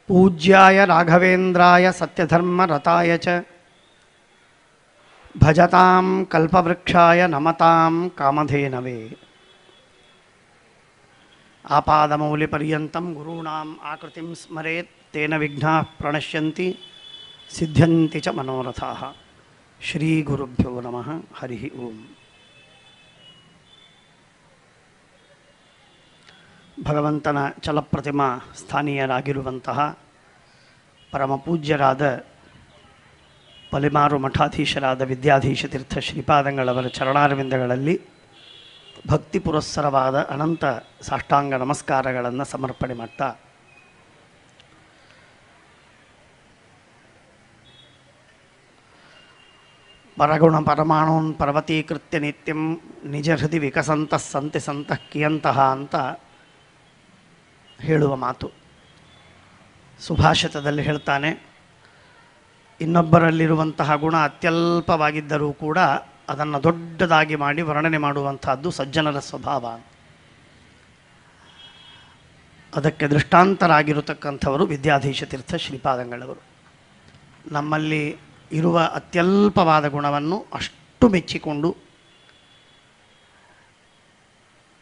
पूज्याय राघवेन्द्राय सत्यधर्मरताय च भजतां कल्पवृक्षाय नमतां कामधेनवे। आपादमौलिपर्यन्तं गुरूणाम् आकृतिं स्मरेत् तेन विघ्नाः प्रणश्यन्ति सिद्ध्यन्ति च मनोरथाः। श्रीगुरुभ्यो नमः। हरिः ओम्। ಭಗವಂತನ ಚಲಪ್ರತಿಮಾ ಸ್ಥಾನೀಯರಾಗಿರುವಂತಹ ಪರಮಪೂಜ್ಯರಾದ ಪಲಿಮಾರು ಮಠಾಧೀಶರಾದ ವಿದ್ಯಾಧೀಶ ತೀರ್ಥ ಶ್ರೀಪಾದಂಗಳವರ ಚರಣಾರವಿಂದಗಳಲ್ಲಿ ಭಕ್ತಿ ಪುರಸ್ಸರವಾದ ಅನಂತ ಸಾಷ್ಟಾಂಗ ನಮಸ್ಕಾರಗಳನ್ನು ಸಮರ್ಪಣೆ ಮಾಡ್ತಾ, ಪರಗುಣ ಪರಮಾಣೂನ್ ಪರ್ವತೀಕೃತ್ಯ ನಿತ್ಯಂ ನಿಜ ಹೃದಯ ವಿಕಸಂತಃ ಸಂತಿ ಸಂತಃ ಕಿಯಂತಹ ಅಂತ ಹೇಳುವ ಮಾತು. ಸುಭಾಷಿತದಲ್ಲಿ ಹೇಳ್ತಾನೆ, ಇನ್ನೊಬ್ಬರಲ್ಲಿರುವಂತಹ ಗುಣ ಅತ್ಯಲ್ಪವಾಗಿದ್ದರೂ ಕೂಡ ಅದನ್ನು ದೊಡ್ಡದಾಗಿ ಮಾಡಿ ವರ್ಣನೆ ಮಾಡುವಂತಹದ್ದು ಸಜ್ಜನರ ಸ್ವಭಾವ. ಅದಕ್ಕೆ ದೃಷ್ಟಾಂತರಾಗಿರತಕ್ಕಂಥವರು ವಿದ್ಯಾಧೀಶ ತೀರ್ಥ ಶ್ರೀಪಾದಂಗಳವರು. ನಮ್ಮಲ್ಲಿ ಇರುವ ಅತ್ಯಲ್ಪವಾದ ಗುಣವನ್ನು ಅಷ್ಟು ಮೆಚ್ಚಿಕೊಂಡು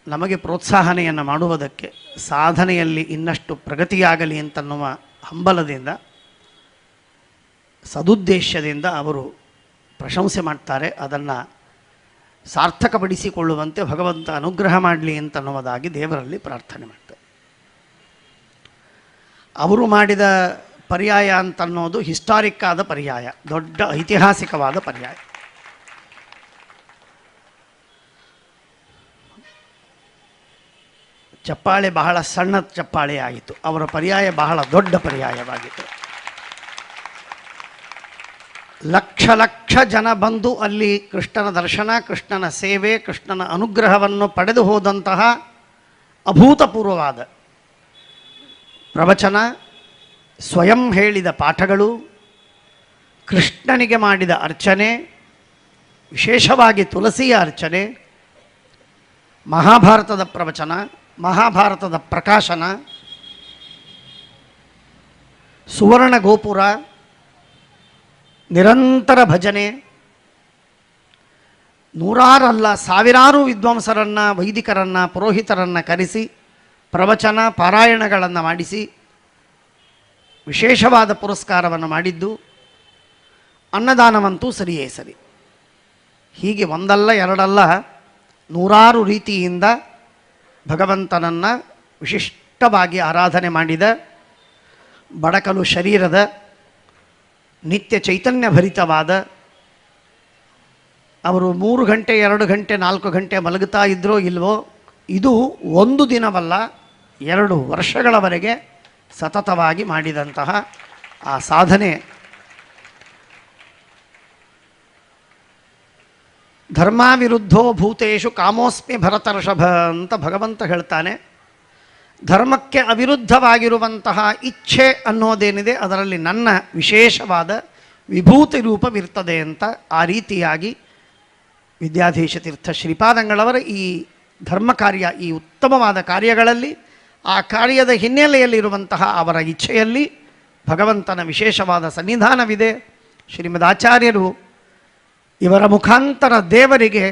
ನಮಗೆ ಪ್ರೋತ್ಸಾಹನೆಯನ್ನು ಮಾಡುವುದಕ್ಕೆ, ಸಾಧನೆಯಲ್ಲಿ ಇನ್ನಷ್ಟು ಪ್ರಗತಿಯಾಗಲಿ ಅಂತನ್ನುವ ಹಂಬಲದಿಂದ, ಸದುದ್ದೇಶದಿಂದ ಅವರು ಪ್ರಶಂಸೆ ಮಾಡ್ತಾರೆ. ಅದನ್ನು ಸಾರ್ಥಕಪಡಿಸಿಕೊಳ್ಳುವಂತೆ ಭಗವಂತ ಅನುಗ್ರಹ ಮಾಡಲಿ ಅಂತನ್ನುವುದಾಗಿ ದೇವರಲ್ಲಿ ಪ್ರಾರ್ಥನೆ ಮಾಡ್ತಾರೆ. ಅವರು ಮಾಡಿದ ಪರ್ಯಾಯ ಅಂತನ್ನೋದು ಹಿಸ್ಟಾರಿಕ್ ಆದ ಪರ್ಯಾಯ, ದೊಡ್ಡ ಐತಿಹಾಸಿಕವಾದ ಪರ್ಯಾಯ. ಚಪ್ಪಾಳೆ ಬಹಳ ಸಣ್ಣ ಚಪ್ಪಾಳೆ ಆಗಿತ್ತು, ಅವರ ಪರ್ಯಾಯ ಬಹಳ ದೊಡ್ಡ ಪರ್ಯಾಯವಾಗಿತ್ತು. ಲಕ್ಷ ಲಕ್ಷ ಜನ ಬಂದು ಅಲ್ಲಿ ಕೃಷ್ಣನ ದರ್ಶನ, ಕೃಷ್ಣನ ಸೇವೆ, ಕೃಷ್ಣನ ಅನುಗ್ರಹವನ್ನು ಪಡೆದು ಹೋದಂತಹ ಅಭೂತಪೂರ್ವವಾದ ಪ್ರವಚನ, ಸ್ವಯಂ ಹೇಳಿದ ಪಾಠಗಳು, ಕೃಷ್ಣನಿಗೆ ಮಾಡಿದ ಅರ್ಚನೆ, ವಿಶೇಷವಾಗಿ ತುಳಸಿಯ ಅರ್ಚನೆ, ಮಹಾಭಾರತದ ಪ್ರವಚನ, ಮಹಾಭಾರತದ ಪ್ರಕಾಶನ, ಸುವರ್ಣ ಗೋಪುರ, ನಿರಂತರ ಭಜನೆ, ನೂರಾರಲ್ಲ ಸಾವಿರಾರು ವಿದ್ವಾಂಸರನ್ನು, ವೈದಿಕರನ್ನು, ಪುರೋಹಿತರನ್ನು ಕರೆಸಿ ಪ್ರವಚನ ಪಾರಾಯಣಗಳನ್ನು ಮಾಡಿಸಿ ವಿಶೇಷವಾದ ಪುರಸ್ಕಾರವನ್ನು ಮಾಡಿದ್ದು, ಅನ್ನದಾನವಂತೂ ಸರಿಯೇ ಸರಿ. ಹೀಗೆ ಒಂದಲ್ಲ ಎರಡಲ್ಲ ನೂರಾರು ರೀತಿಯಿಂದ ಭಗವಂತನನ್ನು ವಿಶಿಷ್ಟವಾಗಿ ಆರಾಧನೆ ಮಾಡಿದ, ಬಡಕಲು ಶರೀರದ ನಿತ್ಯ ಚೈತನ್ಯ ಭರಿತವಾದ, ಅವರು 3 ಗಂಟೆ 2 ಗಂಟೆ 4 ಗಂಟೆ ಮಲಗುತ್ತಾ ಇದ್ರೋ ಇಲ್ವೋ, ಇದು ಒಂದು ದಿನವಲ್ಲ 2 ವರ್ಷಗಳವರೆಗೆ ಸತತವಾಗಿ ಮಾಡಿದಂತಹ ಆ ಸಾಧನೆ. ಧರ್ಮಾವಿರುದ್ಧೋ ಭೂತೇಶು ಕಾಮೋಸ್ಮಿ ಭರತರ್ಷಭ ಅಂತ ಭಗವಂತ ಹೇಳ್ತಾನೆ. ಧರ್ಮಕ್ಕೆ ಅವಿರುದ್ಧವಾಗಿರುವಂತಹ ಇಚ್ಛೆ ಅನ್ನೋದೇನಿದೆ ಅದರಲ್ಲಿ ನನ್ನ ವಿಶೇಷವಾದ ವಿಭೂತಿ ರೂಪವಿರ್ತದೆ ಅಂತ ಆ ರೀತಿಯಾಗಿ ವಿದ್ಯಾಧೀಶ ತೀರ್ಥ ಶ್ರೀಪಾದಂಗಳವರ ಈ ಧರ್ಮ ಕಾರ್ಯ, ಈ ಉತ್ತಮವಾದ ಕಾರ್ಯಗಳಲ್ಲಿ, ಆ ಕಾರ್ಯದ ಹಿನ್ನೆಲೆಯಲ್ಲಿರುವಂತಹ ಅವರ ಇಚ್ಛೆಯಲ್ಲಿ ಭಗವಂತನ ವಿಶೇಷವಾದ ಸನ್ನಿಧಾನವಿದೆ. ಶ್ರೀಮದಾಚಾರ್ಯರು ಇವರ ಮುಖಾಂತರ ದೇವರಿಗೆ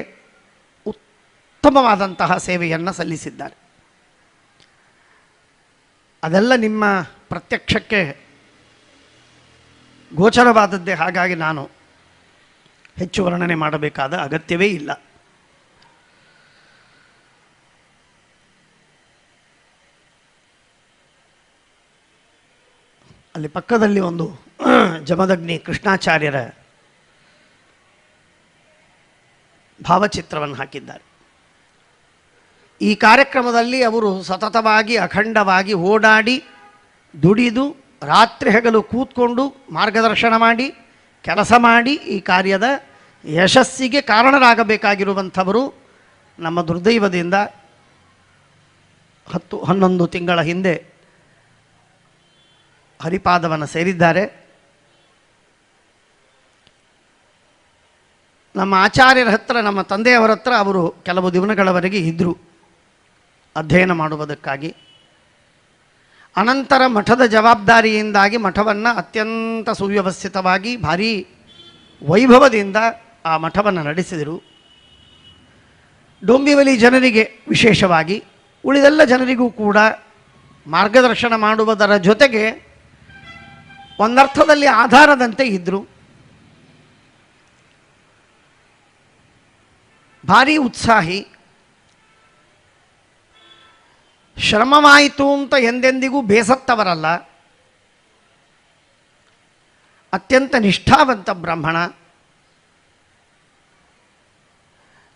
ಉತ್ತಮವಾದಂತಹ ಸೇವೆಯನ್ನು ಸಲ್ಲಿಸಿದ್ದಾರೆ. ಅದೆಲ್ಲ ನಿಮ್ಮ ಪ್ರತ್ಯಕ್ಷಕ್ಕೆ ಗೋಚರವಾದದ್ದೇ. ಹಾಗಾಗಿ ನಾನು ಹೆಚ್ಚು ವರ್ಣನೆ ಮಾಡಬೇಕಾದ ಅಗತ್ಯವೇ ಇಲ್ಲ. ಅಲ್ಲಿ ಪಕ್ಕದಲ್ಲಿ ಒಂದು ಜಮದಗ್ನಿ ಕೃಷ್ಣಾಚಾರ್ಯರ ಭಾವಚಿತ್ರವನ್ನು ಹಾಕಿದ್ದಾರೆ. ಈ ಕಾರ್ಯಕ್ರಮದಲ್ಲಿ ಅವರು ಸತತವಾಗಿ ಅಖಂಡವಾಗಿ ಓಡಾಡಿ ದುಡಿದು ರಾತ್ರಿ ಹಗಲು ಕೂತ್ಕೊಂಡು ಮಾರ್ಗದರ್ಶನ ಮಾಡಿ ಕೆಲಸ ಮಾಡಿ ಈ ಕಾರ್ಯದ ಯಶಸ್ಸಿಗೆ ಕಾರಣರಾಗಬೇಕಾಗಿರುವಂಥವರು ನಮ್ಮ ದುರ್ದೈವದಿಂದ 10-11 ತಿಂಗಳ ಹಿಂದೆ ಹರಿಪಾದವನ್ನು ಸೇರಿದ್ದಾರೆ. ನಮ್ಮ ಆಚಾರ್ಯರ ಹತ್ರ, ನಮ್ಮ ತಂದೆಯವರ ಹತ್ರ ಅವರು ಕೆಲವು ದಿನಗಳವರೆಗೆ ಇದ್ದರು ಅಧ್ಯಯನ ಮಾಡುವುದಕ್ಕಾಗಿ. ಅನಂತರ ಮಠದ ಜವಾಬ್ದಾರಿಯಿಂದಾಗಿ ಮಠವನ್ನು ಅತ್ಯಂತ ಸುವ್ಯವಸ್ಥಿತವಾಗಿ ಭಾರೀ ವೈಭವದಿಂದ ಆ ಮಠವನ್ನು ನಡೆಸಿದರು. ಡೊಂಬಿವಲಿ ಜನರಿಗೆ ವಿಶೇಷವಾಗಿ, ಉಳಿದೆಲ್ಲ ಜನರಿಗೂ ಕೂಡ ಮಾರ್ಗದರ್ಶನ ಮಾಡುವುದರ ಜೊತೆಗೆ ಒಂದರ್ಥದಲ್ಲಿ ಆಧಾರದಂತೆ ಇದ್ದರು. ಭಾರೀ ಉತ್ಸಾಹಿ, ಶ್ರಮವಾಯಿತು ಅಂತ ಎಂದೆಂದಿಗೂ ಬೇಸತ್ತವರಲ್ಲ, ಅತ್ಯಂತ ನಿಷ್ಠಾವಂತ ಬ್ರಾಹ್ಮಣ.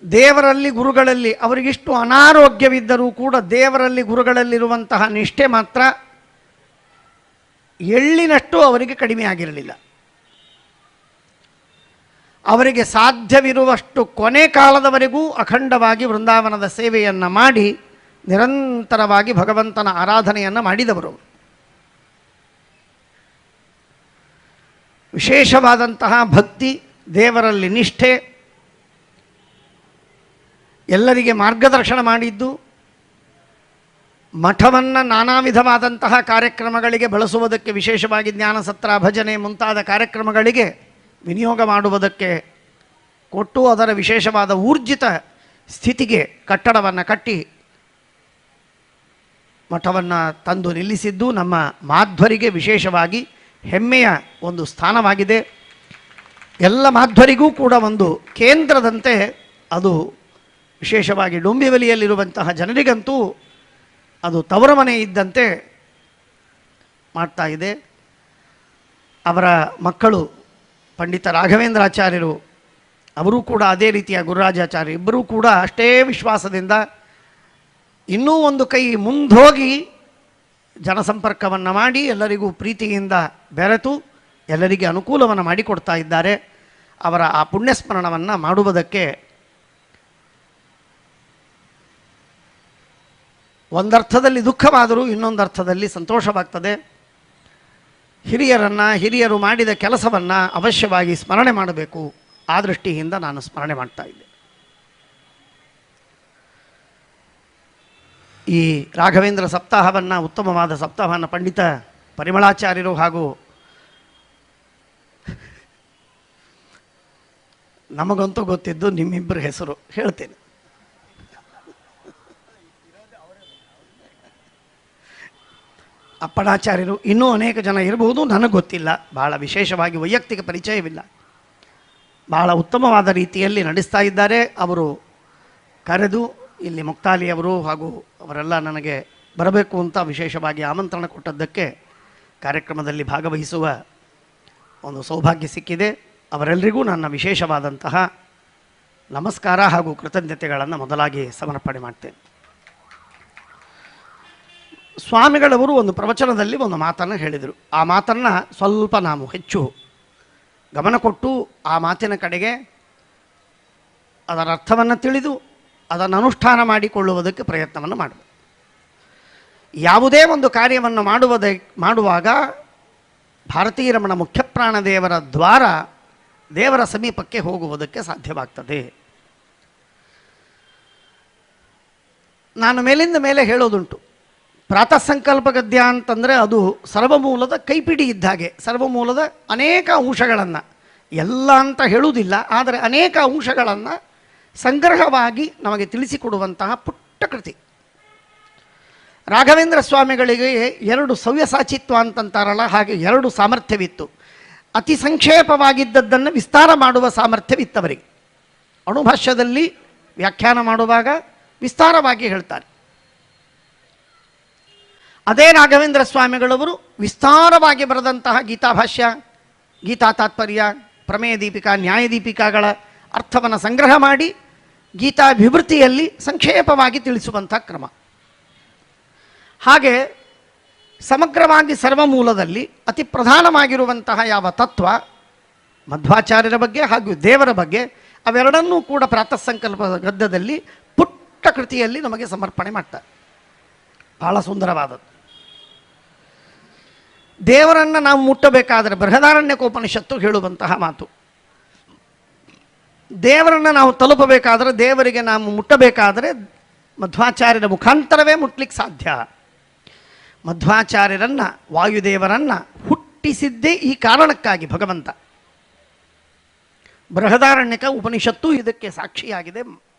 ದೇವರಲ್ಲಿ ಗುರುಗಳಲ್ಲಿ ಅವರಿಗಿಷ್ಟು ಅನಾರೋಗ್ಯವಿದ್ದರೂ ಕೂಡ ದೇವರಲ್ಲಿ ಗುರುಗಳಲ್ಲಿರುವಂತಹ ನಿಷ್ಠೆ ಮಾತ್ರ ಎಳ್ಳಿನಷ್ಟು ಅವರಿಗೆ ಕಡಿಮೆ ಆಗಿರಲಿಲ್ಲ. ಅವರಿಗೆ ಸಾಧ್ಯವಿರುವಷ್ಟು ಕೊನೆ ಕಾಲದವರೆಗೂ ಅಖಂಡವಾಗಿ ವೃಂದಾವನದ ಸೇವೆಯನ್ನು ಮಾಡಿ ನಿರಂತರವಾಗಿ ಭಗವಂತನ ಆರಾಧನೆಯನ್ನು ಮಾಡಿದವರು. ವಿಶೇಷವಾದಂತಹ ಭಕ್ತಿ, ದೇವರಲ್ಲಿ ನಿಷ್ಠೆ, ಎಲ್ಲರಿಗೆ ಮಾರ್ಗದರ್ಶನ ಮಾಡಿದ್ದು, ಮಠವನ್ನು ನಾನಾ ವಿಧವಾದಂತಹ ಕಾರ್ಯಕ್ರಮಗಳಿಗೆ ಬಳಸುವುದಕ್ಕೆ, ವಿಶೇಷವಾಗಿ ಜ್ಞಾನಸತ್ರ, ಭಜನೆ ಮುಂತಾದ ಕಾರ್ಯಕ್ರಮಗಳಿಗೆ ವಿನಿಯೋಗ ಮಾಡುವುದಕ್ಕೆ ಕೊಟ್ಟು ಅದರ ವಿಶೇಷವಾದ ಊರ್ಜಿತ ಸ್ಥಿತಿಗೆ ಕಟ್ಟಡವನ್ನು ಕಟ್ಟಿ ಮಠವನ್ನು ತಂದು ನಿಲ್ಲಿಸಿದ್ದು ನಮ್ಮ ಮಾಧ್ವರಿಗೆ ವಿಶೇಷವಾಗಿ ಹೆಮ್ಮೆಯ ಒಂದು ಸ್ಥಾನವಾಗಿದೆ. ಎಲ್ಲ ಮಾಧ್ವರಿಗೂ ಕೂಡ ಒಂದು ಕೇಂದ್ರದಂತೆ ಅದು ವಿಶೇಷವಾಗಿ ಡೊಂಬಿವಲಿಯಲ್ಲಿರುವಂತಹ ಜನರಿಗಂತೂ ಅದು ತವರ ಮನೆ ಇದ್ದಂತೆ ಮಾಡ್ತಾ ಇದೆ. ಅವರ ಮಕ್ಕಳು ಪಂಡಿತ ರಾಘವೇಂದ್ರಾಚಾರ್ಯರು, ಅವರೂ ಕೂಡ ಅದೇ ರೀತಿಯ ಗುರುರಾಜಾಚಾರ್ಯ, ಇಬ್ಬರೂ ಕೂಡ ಅಷ್ಟೇ ವಿಶ್ವಾಸದಿಂದ ಇನ್ನೂ ಒಂದು ಕೈ ಮುಂದೋಗಿ ಜನಸಂಪರ್ಕವನ್ನು ಮಾಡಿ ಎಲ್ಲರಿಗೂ ಪ್ರೀತಿಯಿಂದ ಬೆರೆತು ಎಲ್ಲರಿಗೆ ಅನುಕೂಲವನ್ನು ಮಾಡಿಕೊಡ್ತಾ ಇದ್ದಾರೆ. ಅವರ ಆ ಪುಣ್ಯಸ್ಮರಣವನ್ನು ಮಾಡುವುದಕ್ಕೆ ಒಂದರ್ಥದಲ್ಲಿ ದುಃಖವಾದರೂ ಇನ್ನೊಂದರ್ಥದಲ್ಲಿ ಸಂತೋಷವಾಗ್ತದೆ. ಹಿರಿಯರು ಮಾಡಿದ ಕೆಲಸವನ್ನು ಅವಶ್ಯವಾಗಿ ಸ್ಮರಣೆ ಮಾಡಬೇಕು. ಆ ದೃಷ್ಟಿಯಿಂದ ನಾನು ಸ್ಮರಣೆ ಮಾಡ್ತಾ ಇದ್ದೆ. ಈ ರಾಘವೇಂದ್ರ ಸಪ್ತಾಹವನ್ನು, ಉತ್ತಮವಾದ ಸಪ್ತಾಹವನ್ನು ಪಂಡಿತ ಪರಿಮಳಾಚಾರ್ಯರು ಹಾಗೂ ನಮಗಂತೂ ಗೊತ್ತಿದ್ದು ನಿಮ್ಮಿಬ್ಬರ ಹೆಸರು ಹೇಳ್ತೇನೆ. ಅಪ್ಪಣಾಚಾರ್ಯರು, ಇನ್ನೂ ಅನೇಕ ಜನ ಇರಬಹುದು, ನನಗೆ ಗೊತ್ತಿಲ್ಲ. ಭಾಳ ವಿಶೇಷವಾಗಿ ವೈಯಕ್ತಿಕ ಪರಿಚಯವಿಲ್ಲ. ಭಾಳ ಉತ್ತಮವಾದ ರೀತಿಯಲ್ಲಿ ನಡೆಸ್ತಾ ಇದ್ದಾರೆ. ಅವರು ಕರೆದು ಇಲ್ಲಿ ಮುಕ್ತಾಲಿಯವರು ಹಾಗೂ ಅವರೆಲ್ಲ ನನಗೆ ಬರಬೇಕು ಅಂತ ವಿಶೇಷವಾಗಿ ಆಮಂತ್ರಣ ಕೊಟ್ಟದ್ದಕ್ಕೆ ಕಾರ್ಯಕ್ರಮದಲ್ಲಿ ಭಾಗವಹಿಸುವ ಒಂದು ಸೌಭಾಗ್ಯ ಸಿಕ್ಕಿದೆ. ಅವರೆಲ್ಲರಿಗೂ ನನ್ನ ವಿಶೇಷವಾದಂತಹ ನಮಸ್ಕಾರ ಹಾಗೂ ಕೃತಜ್ಞತೆಗಳನ್ನು ಮೊದಲಾಗಿ ಸಮರ್ಪಣೆ ಮಾಡ್ತೇನೆ. ಸ್ವಾಮಿಗಳವರು ಒಂದು ಪ್ರವಚನದಲ್ಲಿ ಒಂದು ಮಾತನ್ನು ಹೇಳಿದರು. ಆ ಮಾತನ್ನು ಸ್ವಲ್ಪ ನಾವು ಹೆಚ್ಚು ಗಮನ ಕೊಟ್ಟು ಆ ಮಾತಿನ ಕಡೆಗೆ ಅದರ ಅರ್ಥವನ್ನು ತಿಳಿದು ಅದನ್ನು ಅನುಷ್ಠಾನ ಮಾಡಿಕೊಳ್ಳುವುದಕ್ಕೆ ಪ್ರಯತ್ನವನ್ನು ಮಾಡಬೇಕು. ಯಾವುದೇ ಒಂದು ಕಾರ್ಯವನ್ನು ಮಾಡುವಾಗ ಭಾರತೀ ರಮಣ ಮುಖ್ಯಪ್ರಾಣ ದೇವರ ದ್ವಾರ ದೇವರ ಸಮೀಪಕ್ಕೆ ಹೋಗುವುದಕ್ಕೆ ಸಾಧ್ಯವಾಗ್ತದೆ. ನಾನು ಮೇಲಿಂದ ಮೇಲೆ ಹೇಳೋದುಂಟು, ಪ್ರಾತಃ ಸಂಕಲ್ಪ ಗದ್ಯ ಅಂತಂದರೆ ಅದು ಸರ್ವಮೂಲದ ಕೈಪಿಡಿ ಇದ್ದ ಹಾಗೆ. ಸರ್ವಮೂಲದ ಅನೇಕ ಅಂಶಗಳನ್ನು, ಎಲ್ಲ ಅಂತ ಹೇಳುವುದಿಲ್ಲ, ಆದರೆ ಅನೇಕ ಅಂಶಗಳನ್ನು ಸಂಗ್ರಹವಾಗಿ ನಮಗೆ ತಿಳಿಸಿಕೊಡುವಂತಹ ಪುಟ್ಟ ಕೃತಿ. ರಾಘವೇಂದ್ರ ಸ್ವಾಮಿಗಳಿಗೆ ಎರಡು ಸವ್ಯಸಾಚಿತ್ವ ಅಂತಂತಾರಲ್ಲ, ಹಾಗೆ ಎರಡು ಸಾಮರ್ಥ್ಯವಿತ್ತು. ಅತಿ ಸಂಕ್ಷೇಪವಾಗಿದ್ದದ್ದನ್ನು ವಿಸ್ತಾರ ಮಾಡುವ ಸಾಮರ್ಥ್ಯವಿತ್ತವರಿಗೆ. ಅಣುಭಾಷ್ಯದಲ್ಲಿ ವ್ಯಾಖ್ಯಾನ ಮಾಡುವಾಗ ವಿಸ್ತಾರವಾಗಿ ಹೇಳ್ತಾರೆ. ಅದೇ ರಾಘವೇಂದ್ರ ಸ್ವಾಮಿಗಳವರು ವಿಸ್ತಾರವಾಗಿ ಬರೆದಂತಹ ಗೀತಾಭಾಷ್ಯ, ಗೀತಾ ತಾತ್ಪರ್ಯ, ಪ್ರಮೇಯ ದೀಪಿಕಾ, ನ್ಯಾಯ ದೀಪಿಕಾಗಳ ಅರ್ಥವನ್ನು ಸಂಗ್ರಹ ಮಾಡಿ ಗೀತಾ ವಿವೃತ್ತಿಯಲ್ಲಿ ಸಂಕ್ಷೇಪವಾಗಿ ತಿಳಿಸುವಂಥ ಕ್ರಮ. ಹಾಗೆ ಸಮಗ್ರವಾಗಿ ಸರ್ವಮೂಲದಲ್ಲಿ ಅತಿ ಪ್ರಧಾನವಾಗಿರುವಂತಹ ಯಾವ ತತ್ವ, ಮಧ್ವಾಚಾರ್ಯರ ಬಗ್ಗೆ ಹಾಗೂ ದೇವರ ಬಗ್ಗೆ, ಅವೆರಡನ್ನೂ ಕೂಡ ಪ್ರಾತಃ ಸಂಕಲ್ಪ ಗದ್ಯದಲ್ಲಿ ಪುಟ್ಟ ಕೃತಿಯಲ್ಲಿ ನಮಗೆ ಸಮರ್ಪಣೆ ಮಾಡ್ತಾರೆ. ಬಹಳ ಸುಂದರವಾದದ್ದು. ದೇವರನ್ನು ನಾವು ಮುಟ್ಟಬೇಕಾದರೆ ಬೃಹದಾರಣ್ಯಕೋಪನಿಷತ್ತು ಹೇಳುವಂತಹ ಮಾತು, ದೇವರನ್ನು ನಾವು ತಲುಪಬೇಕಾದರೆ, ದೇವರಿಗೆ ನಾವು ಮುಟ್ಟಬೇಕಾದರೆ ಮಧ್ವಾಚಾರ್ಯರ ಮುಖಾಂತರವೇ ಮುಟ್ಲಿಕ್ಕೆ ಸಾಧ್ಯ. ಮಧ್ವಾಚಾರ್ಯರನ್ನು ವಾಯುದೇವರನ್ನು ಹುಟ್ಟಿಸಿದ್ದೇ ಈ ಕಾರಣಕ್ಕಾಗಿ ಭಗವಂತ. ಬೃಹದಾರಣ್ಯಕ ಉಪನಿಷತ್ತು ಇದಕ್ಕೆ ಸಾಕ್ಷಿಯಾಗಿದೆ,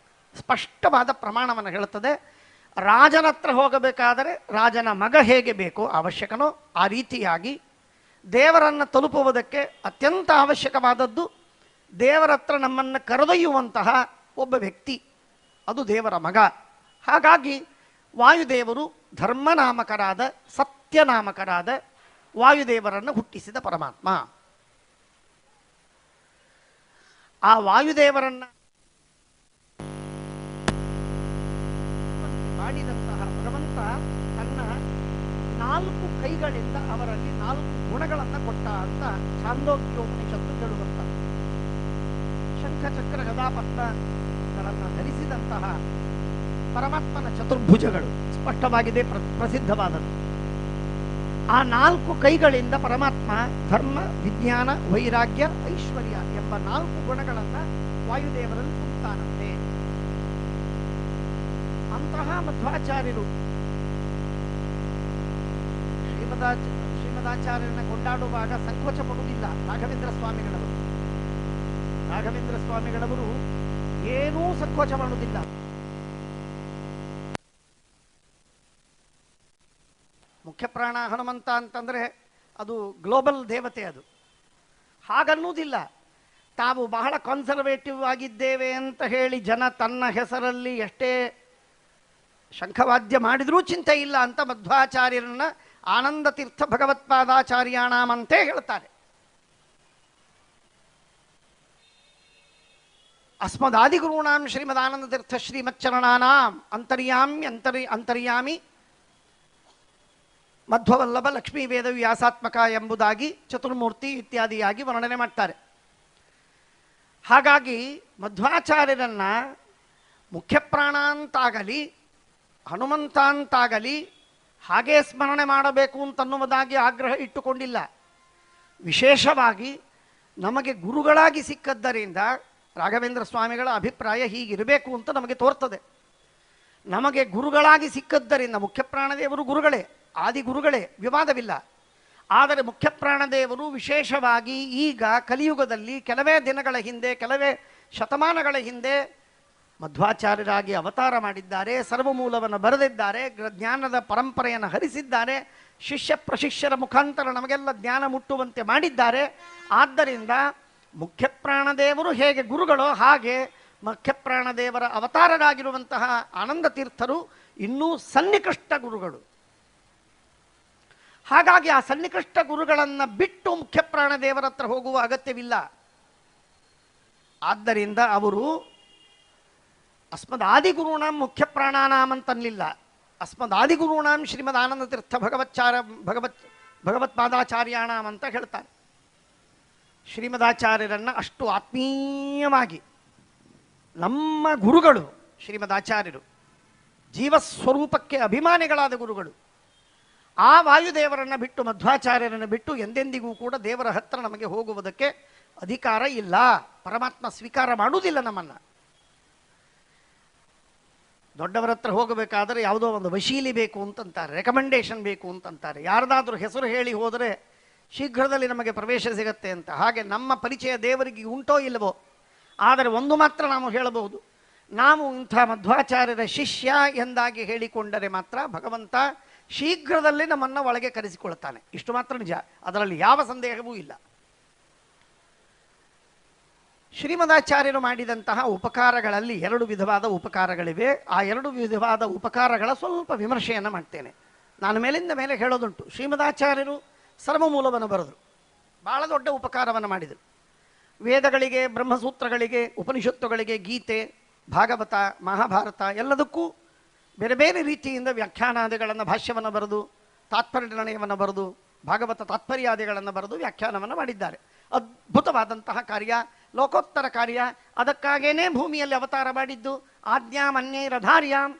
ಸ್ಪಷ್ಟವಾದ ಪ್ರಮಾಣವನ್ನು ಹೇಳುತ್ತದೆ. ರಾಜನ ಹತ್ರ ಹೋಗಬೇಕಾದರೆ ರಾಜನ ಮಗ ಹೇಗೆ ಬೇಕೋ ಅವಶ್ಯಕನೋ ಆ ರೀತಿಯಾಗಿ ದೇವರನ್ನು ತಲುಪುವುದಕ್ಕೆ ಅತ್ಯಂತ ಅವಶ್ಯಕವಾದದ್ದು ದೇವರ ಹತ್ರ ನಮ್ಮನ್ನು ಕರೆದೊಯ್ಯುವಂತಹ ಒಬ್ಬ ವ್ಯಕ್ತಿ, ಅದು ದೇವರ ಮಗ. ಹಾಗಾಗಿ ವಾಯುದೇವರು ಧರ್ಮನಾಮಕರಾದ ಸತ್ಯನಾಮಕರಾದ ವಾಯುದೇವರನ್ನು ಹುಟ್ಟಿಸಿದ ಪರಮಾತ್ಮ. ಆ ವಾಯುದೇವರನ್ನು ಮಾಡಿದಂತಹ ಭಗವಂತ ತನ್ನ 4 ಕೈಗಳಿಂದ ಅವರಲ್ಲಿ 4 ಗುಣಗಳನ್ನು ಕೊಟ್ಟ ಅಂತ ಛಾಂದೋಗ್ಯೋಪನಿಷತ್ತು ಹೇಳುವಂತ. ಶಂಖಚಕ್ರ ಗದಾಪದ್ಮಗಳನ್ನು ಧರಿಸಿದಂತಹ ಪರಮಾತ್ಮನ ಚತುರ್ಭುಜಗಳು ಸ್ಪಷ್ಟವಾಗಿದೆ, ಪ್ರಸಿದ್ಧವಾದದ್ದು. ಆ 4 ಕೈಗಳಿಂದ ಪರಮಾತ್ಮ ಧರ್ಮ, ವಿಜ್ಞಾನ, ವೈರಾಗ್ಯ, ಐಶ್ವರ್ಯ ಎಂಬ 4 ಗುಣಗಳನ್ನು ವಾಯುದೇವರಲ್ಲಿ ತುಂಬುತ್ತಾನಂತೆ. ಅಂತಹ ಮಧ್ವಾಚಾರ್ಯರು ಶ್ರೀಮದಾಚಾರ್ಯರನ್ನ ಕೊಂಡಾಡುವಾಗ ಸಂಕೋಚ ಪಡುವುದಿಲ್ಲ. ರಾಘವೇಂದ್ರ ಸ್ವಾಮಿಗಳವರು ಏನೂ ಸಂಕೋಚ ಮಾಡುವುದಿಲ್ಲ. ಮುಖ್ಯಪ್ರಾಣ ಹನುಮಂತ ಅಂತಂದರೆ ಅದು ಗ್ಲೋಬಲ್ ದೇವತೆ, ಅದು ಹಾಗನ್ನುವುದಿಲ್ಲ. ತಾವು ಬಹಳ ಕನ್ಸರ್ವೇಟಿವ್ ಆಗಿದ್ದೇವೆ ಅಂತ ಹೇಳಿ ಜನ ತನ್ನ ಹೆಸರಲ್ಲಿ ಎಷ್ಟೇ ಶಂಖವಾದ್ಯ ಮಾಡಿದರೂ ಚಿಂತೆ ಇಲ್ಲ ಅಂತ ಮಧ್ವಾಚಾರ್ಯರನ್ನ ಆನಂದ ತೀರ್ಥ ಭಗವತ್ಪಾದಾಚಾರ್ಯಾಣಾಮಂತೆ ಹೇಳ್ತಾರೆ. ಅಸ್ಮದಾದಿಗುರುಣಾಂ ಶ್ರೀಮದಾನಂದ ತೀರ್ಥ ಶ್ರೀಮಚ್ಚರಣಾನಾಂ ಅಂತರ್ಯಾಮಿ ಮಧ್ವವಲ್ಲಭ ಲಕ್ಷ್ಮೀ ವೇದ ವ್ಯಾಸಾತ್ಮಕ ಎಂಬುದಾಗಿ ಚತುರ್ಮೂರ್ತಿ ಇತ್ಯಾದಿಯಾಗಿ ವರ್ಣನೆ ಮಾಡ್ತಾರೆ. ಹಾಗಾಗಿ ಮಧ್ವಾಚಾರ್ಯರನ್ನ ಮುಖ್ಯಪ್ರಾಣ ಅಂತಾಗಲಿ ಹನುಮಂತ ಅಂತಾಗಲಿ ಹಾಗೇ ಸ್ಮರಣೆ ಮಾಡಬೇಕು ಅಂತನ್ನುವುದಾಗಿ ಆಗ್ರಹ ಇಟ್ಟುಕೊಂಡಿಲ್ಲ. ವಿಶೇಷವಾಗಿ ನಮಗೆ ಗುರುಗಳಾಗಿ ಸಿಕ್ಕದ್ದರಿಂದ ರಾಘವೇಂದ್ರ ಸ್ವಾಮಿಗಳ ಅಭಿಪ್ರಾಯ ಹೀಗಿರಬೇಕು ಅಂತ ನಮಗೆ ತೋರ್ತದೆ. ನಮಗೆ ಗುರುಗಳಾಗಿ ಸಿಕ್ಕದ್ದರಿಂದ ಮುಖ್ಯಪ್ರಾಣದೇವರು ಗುರುಗಳೇ, ಆದಿಗುರುಗಳೇ, ವಿವಾದವಿಲ್ಲ. ಆದರೆ ಮುಖ್ಯಪ್ರಾಣದೇವರು ವಿಶೇಷವಾಗಿ ಈಗ ಕಲಿಯುಗದಲ್ಲಿ ಕೆಲವೇ ದಿನಗಳ ಹಿಂದೆ, ಕೆಲವೇ ಶತಮಾನಗಳ ಹಿಂದೆ ಮಧ್ವಾಚಾರ್ಯರಾಗಿ ಅವತಾರ ಮಾಡಿದ್ದಾರೆ. ಸರ್ವಮೂಲವನ್ನು ಬರೆದಿದ್ದಾರೆ, ಜ್ಞಾನದ ಪರಂಪರೆಯನ್ನು ಹರಿಸಿದ್ದಾರೆ, ಶಿಷ್ಯ ಪ್ರಶಿಷ್ಯರ ಮುಖಾಂತರ ನಮಗೆಲ್ಲ ಜ್ಞಾನ ಮುಟ್ಟುವಂತೆ ಮಾಡಿದ್ದಾರೆ. ಆದ್ದರಿಂದ ಮುಖ್ಯಪ್ರಾಣದೇವರು ಹೇಗೆ ಗುರುಗಳೋ ಹಾಗೆ ಮುಖ್ಯಪ್ರಾಣದೇವರ ಅವತಾರರಾಗಿರುವಂತಹ ಆನಂದ ತೀರ್ಥರು ಇನ್ನೂ ಸನ್ನಿಕೃಷ್ಟ ಗುರುಗಳು. ಹಾಗಾಗಿ ಆ ಸನ್ನಿಕೃಷ್ಟ ಗುರುಗಳನ್ನು ಬಿಟ್ಟು ಮುಖ್ಯಪ್ರಾಣದೇವರ ಹತ್ರ ಹೋಗುವ ಅಗತ್ಯವಿಲ್ಲ. ಆದ್ದರಿಂದ ಅವರು ಅಸ್ಮದಾದಿಗುರುಣಾಂ ಮುಖ್ಯಪ್ರಾಣಾನಾಂ ಅಂತನ್ಲಿಲ್ಲ, ಅಸ್ಮದಾದಿಗುರುಣಾಂ ಶ್ರೀಮದ್ ಆನಂದ ತೀರ್ಥ ಭಗವತ್ಪಾದಾಚಾರ್ಯಾಣಾಂ ಅಂತ ಹೇಳ್ತಾರೆ. ಶ್ರೀಮದಾಚಾರ್ಯರನ್ನು ಅಷ್ಟು ಆತ್ಮೀಯವಾಗಿ ನಮ್ಮ ಗುರುಗಳು ಶ್ರೀಮದಾಚಾರ್ಯರು, ಜೀವಸ್ವರೂಪಕ್ಕೆ ಅಭಿಮಾನಿಗಳಾದ ಗುರುಗಳು. ಆ ವಾಯುದೇವರನ್ನು ಬಿಟ್ಟು ಮಧ್ವಾಚಾರ್ಯರನ್ನು ಬಿಟ್ಟು ಎಂದೆಂದಿಗೂ ಕೂಡ ದೇವರ ಹತ್ರ ನಮಗೆ ಹೋಗುವುದಕ್ಕೆ ಅಧಿಕಾರ ಇಲ್ಲ. ಪರಮಾತ್ಮ ಸ್ವೀಕಾರ ಮಾಡುವುದಿಲ್ಲ ನಮ್ಮನ್ನು. ದೊಡ್ಡವರ ಹತ್ರ ಹೋಗಬೇಕಾದರೆ ಯಾವುದೋ ಒಂದು ವಶೀಲಿ ಬೇಕು ಅಂತಂತಾರೆ, ರೆಕಮೆಂಡೇಶನ್ ಬೇಕು ಅಂತಂತಾರೆ. ಯಾರ್ದಾದ್ರೂ ಹೆಸರು ಹೇಳಿ ಹೋದರೆ ಶೀಘ್ರದಲ್ಲಿ ನಮಗೆ ಪ್ರವೇಶ ಸಿಗತ್ತೆ ಅಂತ. ಹಾಗೆ ನಮ್ಮ ಪರಿಚಯ ದೇವರಿಗೆ ಉಂಟೋ ಇಲ್ಲವೋ, ಆದರೆ ಒಂದು ಮಾತ್ರ ನಾವು ಹೇಳಬಹುದು, ನಾವು ಇಂಥ ಮಧ್ವಾಚಾರ್ಯರ ಶಿಷ್ಯ ಎಂದಾಗಿ ಹೇಳಿಕೊಂಡರೆ ಮಾತ್ರ ಭಗವಂತ ಶೀಘ್ರದಲ್ಲಿ ನಮ್ಮನ್ನು ಒಳಗೆ ಕರೆಸಿಕೊಳ್ತಾನೆ. ಇಷ್ಟು ಮಾತ್ರ ನಿಜ, ಅದರಲ್ಲಿ ಯಾವ ಸಂದೇಹವೂ ಇಲ್ಲ. ಶ್ರೀಮದಾಚಾರ್ಯರು ಮಾಡಿದಂತಹ ಉಪಕಾರಗಳಲ್ಲಿ 2 ವಿಧವಾದ ಉಪಕಾರಗಳಿವೆ. ಆ 2 ವಿಧವಾದ ಉಪಕಾರಗಳ ಸ್ವಲ್ಪ ವಿಮರ್ಶೆಯನ್ನು ಮಾಡ್ತೇನೆ. ನಾನು ಮೇಲಿಂದ ಮೇಲೆ ಹೇಳೋದುಂಟು. ಶ್ರೀಮದಾಚಾರ್ಯರು ಸರ್ವಮೂಲವನ್ನು ಬರೆದರು, ಬಹಳ ದೊಡ್ಡ ಉಪಕಾರವನ್ನು ಮಾಡಿದರು. ವೇದಗಳಿಗೆ, ಬ್ರಹ್ಮಸೂತ್ರಗಳಿಗೆ, ಉಪನಿಷತ್ತುಗಳಿಗೆ, ಗೀತೆ, ಭಾಗವತ, ಮಹಾಭಾರತ ಎಲ್ಲದಕ್ಕೂ ಬೇರೆ ಬೇರೆ ರೀತಿಯಿಂದ ವ್ಯಾಖ್ಯಾನಾದಿಗಳನ್ನು, ಭಾಷ್ಯವನ್ನು ಬರೆದು, ತಾತ್ಪರ್ಯ ನಿರ್ಣಯವನ್ನು ಬರೆದು, ಭಾಗವತ ತಾತ್ಪರ್ಯಾದಿಗಳನ್ನು ಬರೆದು ವ್ಯಾಖ್ಯಾನವನ್ನು ಮಾಡಿದ್ದಾರೆ. ಅದ್ಭುತವಾದಂತಹ ಕಾರ್ಯ, ಲೋಕೋತ್ತರ ಕಾರ್ಯ. ಅದಕ್ಕಾಗೇನೆ ಭೂಮಿಯಲ್ಲಿ ಅವತಾರ ಮಾಡಿದ್ದು. ಆಜ್ಞಾಮನ್ಯೈರಧಾರ್ಯಾಂ,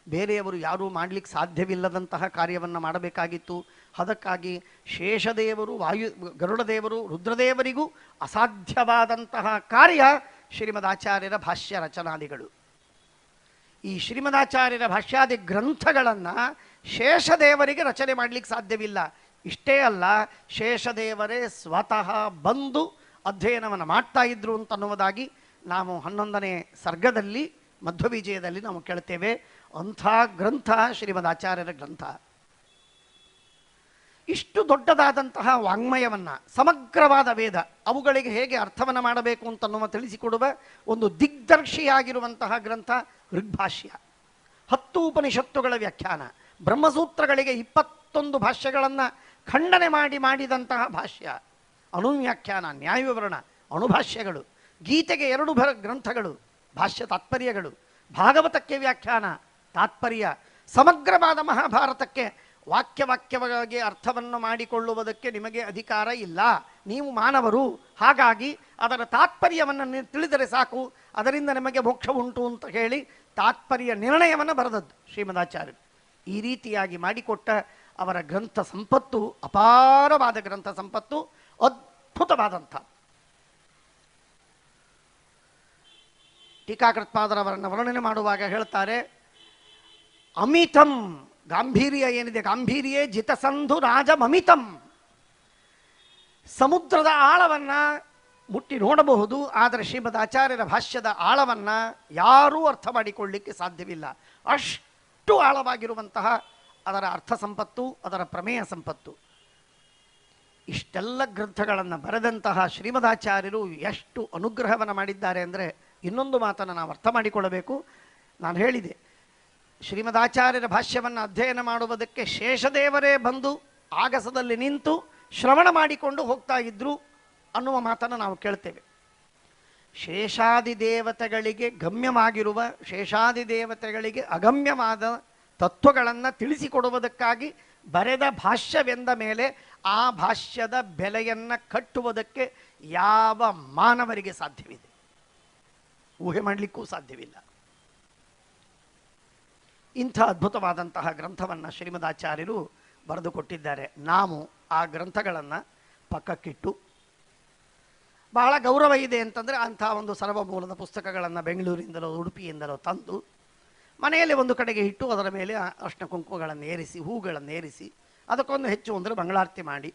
ಬೇರೆಯವರು ಯಾರೂ ಮಾಡಲಿಕ್ಕೆ ಸಾಧ್ಯವಿಲ್ಲದಂತಹ ಕಾರ್ಯವನ್ನು ಮಾಡಬೇಕಾಗಿತ್ತು. ಅದಕ್ಕಾಗಿ ಶೇಷದೇವರು, ಗರುಡದೇವರು, ರುದ್ರದೇವರಿಗೂ ಅಸಾಧ್ಯವಾದಂತಹ ಕಾರ್ಯ ಶ್ರೀಮದಾಚಾರ್ಯರ ಭಾಷ್ಯ ರಚನಾದಿಗಳು. ಈ ಶ್ರೀಮದಾಚಾರ್ಯರ ಭಾಷ್ಯಾದಿ ಗ್ರಂಥಗಳನ್ನು ಶೇಷದೇವರಿಗೆ ರಚನೆ ಮಾಡಲಿಕ್ಕೆ ಸಾಧ್ಯವಿಲ್ಲ. ಇಷ್ಟೇ ಅಲ್ಲ, ಶೇಷದೇವರೇ ಸ್ವತಃ ಬಂದು ಅಧ್ಯಯನವನ್ನು ಮಾಡ್ತಾ ಇದ್ರು ಅಂತನ್ನುವುದಾಗಿ ನಾವು 11ನೇ ಸರ್ಗದಲ್ಲಿ ಮಧ್ವವಿಜಯದಲ್ಲಿ ನಾವು ಕೇಳ್ತೇವೆ. ಅಂಥ ಗ್ರಂಥ ಶ್ರೀಮದ್ ಆಚಾರ್ಯರ ಗ್ರಂಥ. ಇಷ್ಟು ದೊಡ್ಡದಾದಂತಹ ವಾಂಗ್ಮಯವನ್ನು, ಸಮಗ್ರವಾದ ವೇದ, ಅವುಗಳಿಗೆ ಹೇಗೆ ಅರ್ಥವನ್ನು ಮಾಡಬೇಕು ಅಂತನ್ನುವ ತಿಳಿಸಿಕೊಡುವ ಒಂದು ದಿಗ್ದರ್ಶಿಯಾಗಿರುವಂತಹ ಗ್ರಂಥ ಋಗ್ಭಾಷ್ಯ. 10 ಉಪನಿಷತ್ತುಗಳ ವ್ಯಾಖ್ಯಾನ, ಬ್ರಹ್ಮಸೂತ್ರಗಳಿಗೆ 21 ಭಾಷ್ಯಗಳನ್ನು ಖಂಡನೆ ಮಾಡಿದಂತಹ ಭಾಷ್ಯ, ಅಣುವ್ಯಾಖ್ಯಾನ, ನ್ಯಾಯವಿವರಣ, ಅಣುಭಾಷ್ಯಗಳು, ಗೀತೆಗೆ 2 ಗ್ರಂಥಗಳು, ಭಾಷ್ಯ ತಾತ್ಪರ್ಯಗಳು, ಭಾಗವತಕ್ಕೆ ವ್ಯಾಖ್ಯಾನ ತಾತ್ಪರ್ಯ, ಸಮಗ್ರವಾದ ಮಹಾಭಾರತಕ್ಕೆ ವಾಕ್ಯವಾಕ್ಯವಾಗಿ ಅರ್ಥವನ್ನು ಮಾಡಿಕೊಳ್ಳುವುದಕ್ಕೆ ನಿಮಗೆ ಅಧಿಕಾರ ಇಲ್ಲ, ನೀವು ಮಾನವರು, ಹಾಗಾಗಿ ಅದರ ತಾತ್ಪರ್ಯವನ್ನು ತಿಳಿದರೆ ಸಾಕು, ಅದರಿಂದ ನಿಮಗೆ ಮೋಕ್ಷ ಉಂಟು ಅಂತ ಹೇಳಿ ತಾತ್ಪರ್ಯ ನಿರ್ಣಯವನ್ನು ಬರೆದದ್ದು ಶ್ರೀಮದಾಚಾರ್ಯರು. ಈ ರೀತಿಯಾಗಿ ಮಾಡಿಕೊಟ್ಟ ಅವರ ಗ್ರಂಥ ಸಂಪತ್ತು ಅಪಾರವಾದ ಗ್ರಂಥ ಸಂಪತ್ತು, ಅದ್ಭುತವಾದಂಥ. ಟೀಕಾಕೃತ್ಪಾದರವರನ್ನು ವರ್ಣನೆ ಮಾಡುವಾಗ ಹೇಳ್ತಾರೆ, ಅಮಿತಂ, ಗಾಂಭೀರ್ಯ ಏನಿದೆ, ಗಾಂಭೀರ್ಯೇ ಜಿತಸಂಧು ರಾಜಮಮಿತಂ. ಸಮುದ್ರದ ಆಳವನ್ನು ಮುಟ್ಟಿ ನೋಡಬಹುದು, ಆದರೆ ಶ್ರೀಮದ್ ಆಚಾರ್ಯರ ಭಾಷ್ಯದ ಆಳವನ್ನು ಯಾರೂ ಅರ್ಥ ಮಾಡಿಕೊಳ್ಳಲಿಕ್ಕೆ ಸಾಧ್ಯವಿಲ್ಲ. ಅಷ್ಟು ಆಳವಾಗಿರುವಂತಹ ಅದರ ಅರ್ಥ ಸಂಪತ್ತು, ಅದರ ಪ್ರಮೇಯ ಸಂಪತ್ತು. ಇಷ್ಟೆಲ್ಲ ಗ್ರಂಥಗಳನ್ನು ಬರೆದಂತಹ ಶ್ರೀಮದಾಚಾರ್ಯರು ಎಷ್ಟು ಅನುಗ್ರಹವನ್ನು ಮಾಡಿದ್ದಾರೆ ಅಂದರೆ, ಇನ್ನೊಂದು ಮಾತನ್ನು ನಾವು ಅರ್ಥ ಮಾಡಿಕೊಳ್ಳಬೇಕು. ನಾನು ಹೇಳಿದೆ, ಶ್ರೀಮದಾಚಾರ್ಯರ ಭಾಷ್ಯವನ್ನು ಅಧ್ಯಯನ ಮಾಡುವುದಕ್ಕೆ ಶೇಷದೇವರೇ ಬಂದು ಆಗಸದಲ್ಲಿ ನಿಂತು ಶ್ರವಣ ಮಾಡಿಕೊಂಡು ಹೋಗ್ತಾ ಇದ್ರು ಅನ್ನುವ ಮಾತನ್ನು ನಾವು ಕೇಳ್ತೇವೆ. ಶೇಷಾದಿ ದೇವತೆಗಳಿಗೆ ಗಮ್ಯವಾಗಿರುವ, ಶೇಷಾದಿ ದೇವತೆಗಳಿಗೆ ಅಗಮ್ಯವಾದ ತತ್ವಗಳನ್ನು ತಿಳಿಸಿಕೊಡುವುದಕ್ಕಾಗಿ ಬರೆದ ಭಾಷ್ಯವೆಂದ ಮೇಲೆ ಆ ಭಾಷ್ಯದ ಬೆಲೆಯನ್ನು ಕಟ್ಟುವುದಕ್ಕೆ ಯಾವ ಮಾನವರಿಗೆ ಸಾಧ್ಯವಿದೆ? ಊಹೆ ಮಾಡಲಿಕ್ಕೂ ಸಾಧ್ಯವಿಲ್ಲ. ಇಂಥ ಅದ್ಭುತವಾದಂತಹ ಗ್ರಂಥವನ್ನು ಶ್ರೀಮದಾಚಾರ್ಯರು ಬರೆದುಕೊಟ್ಟಿದ್ದಾರೆ. ನಾವು ಆ ಗ್ರಂಥಗಳನ್ನು ಪಕ್ಕಕ್ಕಿಟ್ಟು, ಬಹಳ ಗೌರವ ಇದೆ ಅಂತಂದರೆ ಅಂಥ ಒಂದು ಸರ್ವಮೂಲದ ಪುಸ್ತಕಗಳನ್ನು ಬೆಂಗಳೂರಿಂದಲೋ ಉಡುಪಿಯಿಂದಲೋ ತಂದು ಮನೆಯಲ್ಲಿ ಒಂದು ಕಡೆಗೆ ಇಟ್ಟು ಅದರ ಮೇಲೆ ಅರ್ಶಿನ ಕುಂಕುಮಗಳನ್ನು ಏರಿಸಿ, ಹೂಗಳನ್ನು ಏರಿಸಿ, ಅದಕ್ಕೊಂದು ಹೆಚ್ಚು ಅಂದರೆ ಮಂಗಳಾರತಿ ಮಾಡಿ,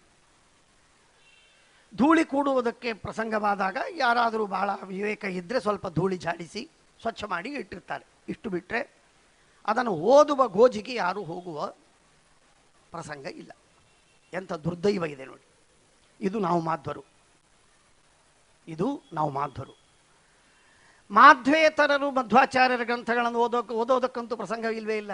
ಧೂಳಿ ಕೂಡುವುದಕ್ಕೆ ಪ್ರಸಂಗವಾದಾಗ ಯಾರಾದರೂ ಬಹಳ ವಿವೇಕ ಇದ್ದರೆ ಸ್ವಲ್ಪ ಧೂಳಿ ಜಾಡಿಸಿ ಸ್ವಚ್ಛ ಮಾಡಿ ಇಟ್ಟಿರ್ತಾರೆ. ಇಷ್ಟು ಬಿಟ್ಟರೆ ಅದನ್ನು ಓದುವ ಗೋಜಿಗೆ ಯಾರೂ ಹೋಗುವ ಪ್ರಸಂಗ ಇಲ್ಲ. ಎಂಥ ದುರ್ದೈವ ಇದೆ ನೋಡಿ. ಇದು ನಾವು ಮಾಧ್ವರು, ಇದು ನಾವು ಮಾಧ್ವರು. ಮಾಧ್ವೇತರರು ಮಧ್ವಾಚಾರ್ಯರ ಗ್ರಂಥಗಳನ್ನು ಓದೋದಕ್ಕಂತೂ ಪ್ರಸಂಗ ಇಲ್ಲವೇ ಇಲ್ಲ.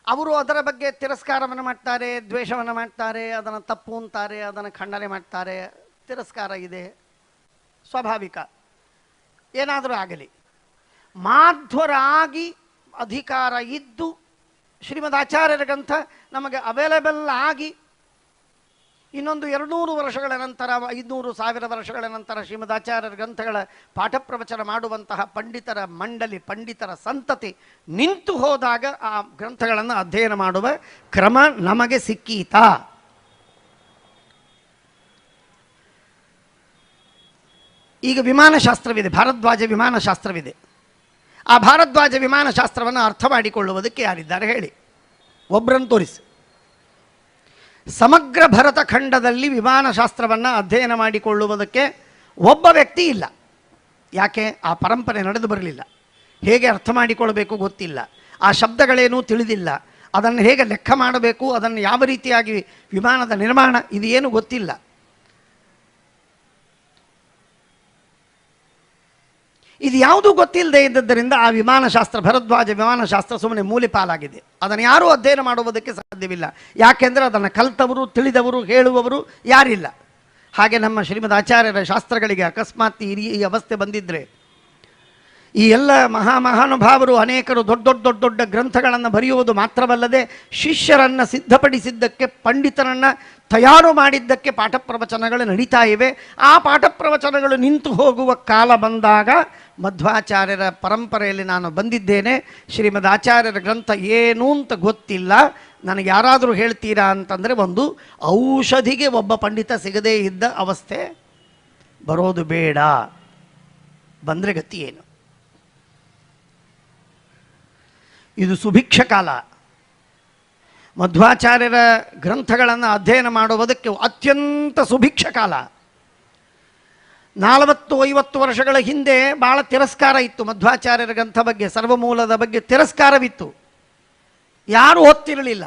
ಅವರು ಅದರ ಬಗ್ಗೆ ತಿರಸ್ಕಾರವನ್ನು ಮಾಡ್ತಾರೆ, ದ್ವೇಷವನ್ನು ಮಾಡ್ತಾರೆ, ಅದನ್ನು ತಪ್ಪು ಅಂತಾರೆ, ಅದನ್ನು ಖಂಡನೆ ಮಾಡ್ತಾರೆ. ತಿರಸ್ಕಾರ ಇದೆ, ಸ್ವಾಭಾವಿಕ, ಏನಾದರೂ ಆಗಲಿ. ಮಾಧ್ವರಾಗಿ ಅಧಿಕಾರ ಇದ್ದು ಶ್ರೀಮದಾಚಾರ್ಯರ ಗ್ರಂಥ ನಮಗೆ ಅವೈಲೇಬಲ್ ಆಗಿ ಇನ್ನೊಂದು 200 ವರ್ಷಗಳ ನಂತರ, 500,000 ವರ್ಷಗಳ ನಂತರ ಶ್ರೀಮದಾಚಾರ್ಯರ ಗ್ರಂಥಗಳ ಪಾಠ ಪ್ರವಚನ ಮಾಡುವಂತಹ ಪಂಡಿತರ ಮಂಡಲಿ, ಪಂಡಿತರ ಸಂತತಿ ನಿಂತು ಹೋದಾಗ ಆ ಗ್ರಂಥಗಳನ್ನು ಅಧ್ಯಯನ ಮಾಡುವ ಕ್ರಮ ನಮಗೆ ಸಿಕ್ಕೀತಾ? ಈಗ ವಿಮಾನಶಾಸ್ತ್ರವಿದೆ, ಭಾರದ್ವಾಜ ವಿಮಾನಶಾಸ್ತ್ರವಿದೆ. ಆ ಭಾರದ್ವಾಜ ವಿಮಾನಶಾಸ್ತ್ರವನ್ನು ಅರ್ಥ ಮಾಡಿಕೊಳ್ಳುವುದಕ್ಕೆ ಯಾರಿದ್ದಾರೆ ಹೇಳಿ? ಒಬ್ಬರನ್ನು ತೋರಿಸಿ. ಸಮಗ್ರ ಭರತ ಖಂಡದಲ್ಲಿ ವಿಮಾನಶಾಸ್ತ್ರವನ್ನು ಅಧ್ಯಯನ ಮಾಡಿಕೊಳ್ಳುವುದಕ್ಕೆ ಒಬ್ಬ ವ್ಯಕ್ತಿ ಇಲ್ಲ. ಯಾಕೆ? ಆ ಪರಂಪರೆ ನಡೆದು ಬರಲಿಲ್ಲ. ಹೇಗೆ ಅರ್ಥ ಮಾಡಿಕೊಳ್ಳಬೇಕು ಗೊತ್ತಿಲ್ಲ, ಆ ಶಬ್ದಗಳೇನೂ ತಿಳಿದಿಲ್ಲ, ಅದನ್ನು ಹೇಗೆ ಲೆಕ್ಕ ಮಾಡಬೇಕು, ಅದನ್ನು ಯಾವ ರೀತಿಯಾಗಿ ವಿಮಾನದ ನಿರ್ಮಾಣ, ಇದು ಏನು ಗೊತ್ತಿಲ್ಲ. ಇದು ಯಾವುದೂ ಗೊತ್ತಿಲ್ಲದೆ ಇದ್ದದ್ದರಿಂದ ಆ ವಿಮಾನಶಾಸ್ತ್ರ, ಭರದ್ವಾಜ ವಿಮಾನಶಾಸ್ತ್ರ ಸುಮ್ಮನೆ ಮೂಲೆಪಾಲಾಗಿದೆ. ಅದನ್ನು ಯಾರೂ ಅಧ್ಯಯನ ಮಾಡುವುದಕ್ಕೆ ಸಾಧ್ಯವಿಲ್ಲ. ಯಾಕೆಂದರೆ ಅದನ್ನು ಕಲಿತವರು, ತಿಳಿದವರು, ಹೇಳುವವರು ಯಾರಿಲ್ಲ. ಹಾಗೆ ನಮ್ಮ ಶ್ರೀಮದ್ ಆಚಾರ್ಯರ ಶಾಸ್ತ್ರಗಳಿಗೆ ಅಕಸ್ಮಾತ್ ಈ ಅವಸ್ಥೆ ಬಂದಿದ್ದರೆ, ಈ ಎಲ್ಲ ಮಹಾನುಭಾವರು ಅನೇಕರು ದೊಡ್ಡ ಗ್ರಂಥಗಳನ್ನು ಬರೆಯುವುದು ಮಾತ್ರವಲ್ಲದೆ ಶಿಷ್ಯರನ್ನು ಸಿದ್ಧಪಡಿಸಿದ್ದಕ್ಕೆ, ಪಂಡಿತರನ್ನು ತಯಾರು ಮಾಡಿದ್ದಕ್ಕೆ ಪಾಠ ಪ್ರವಚನಗಳು ನಡೀತಾ ಇವೆ. ಆ ಪಾಠ ಪ್ರವಚನಗಳು ನಿಂತು ಹೋಗುವ ಕಾಲ ಬಂದಾಗ ಮಧ್ವಾಚಾರ್ಯರ ಪರಂಪರೆಯಲ್ಲಿ ನಾನು ಬಂದಿದ್ದೇನೆ, ಶ್ರೀಮದ್ ಆಚಾರ್ಯರ ಗ್ರಂಥ ಏನು ಅಂತ ಗೊತ್ತಿಲ್ಲ, ನನಗೆ ಯಾರಾದರೂ ಹೇಳ್ತೀರಾ ಅಂತಂದರೆ, ಒಂದು ಔಷಧಿಗೆ ಒಬ್ಬ ಪಂಡಿತ ಸಿಗದೇ ಇದ್ದ ಅವಸ್ಥೆ ಬರೋದು ಬೇಡ. ಬಂದರೆ ಗತಿ ಏನು? ಇದು ಸುಭಿಕ್ಷ ಕಾಲ. ಮಧ್ವಾಚಾರ್ಯರ ಗ್ರಂಥಗಳನ್ನು ಅಧ್ಯಯನ ಮಾಡುವುದಕ್ಕೆ ಅತ್ಯಂತ ಸುಭಿಕ್ಷ ಕಾಲ. 40-50 ವರ್ಷಗಳ ಹಿಂದೆ ಭಾಳ ತಿರಸ್ಕಾರ ಇತ್ತು ಮಧ್ವಾಚಾರ್ಯರ ಗ್ರಂಥ ಬಗ್ಗೆ, ಸರ್ವಮೂಲದ ಬಗ್ಗೆ ತಿರಸ್ಕಾರವಿತ್ತು, ಯಾರೂ ಓದ್ತಿರಲಿಲ್ಲ.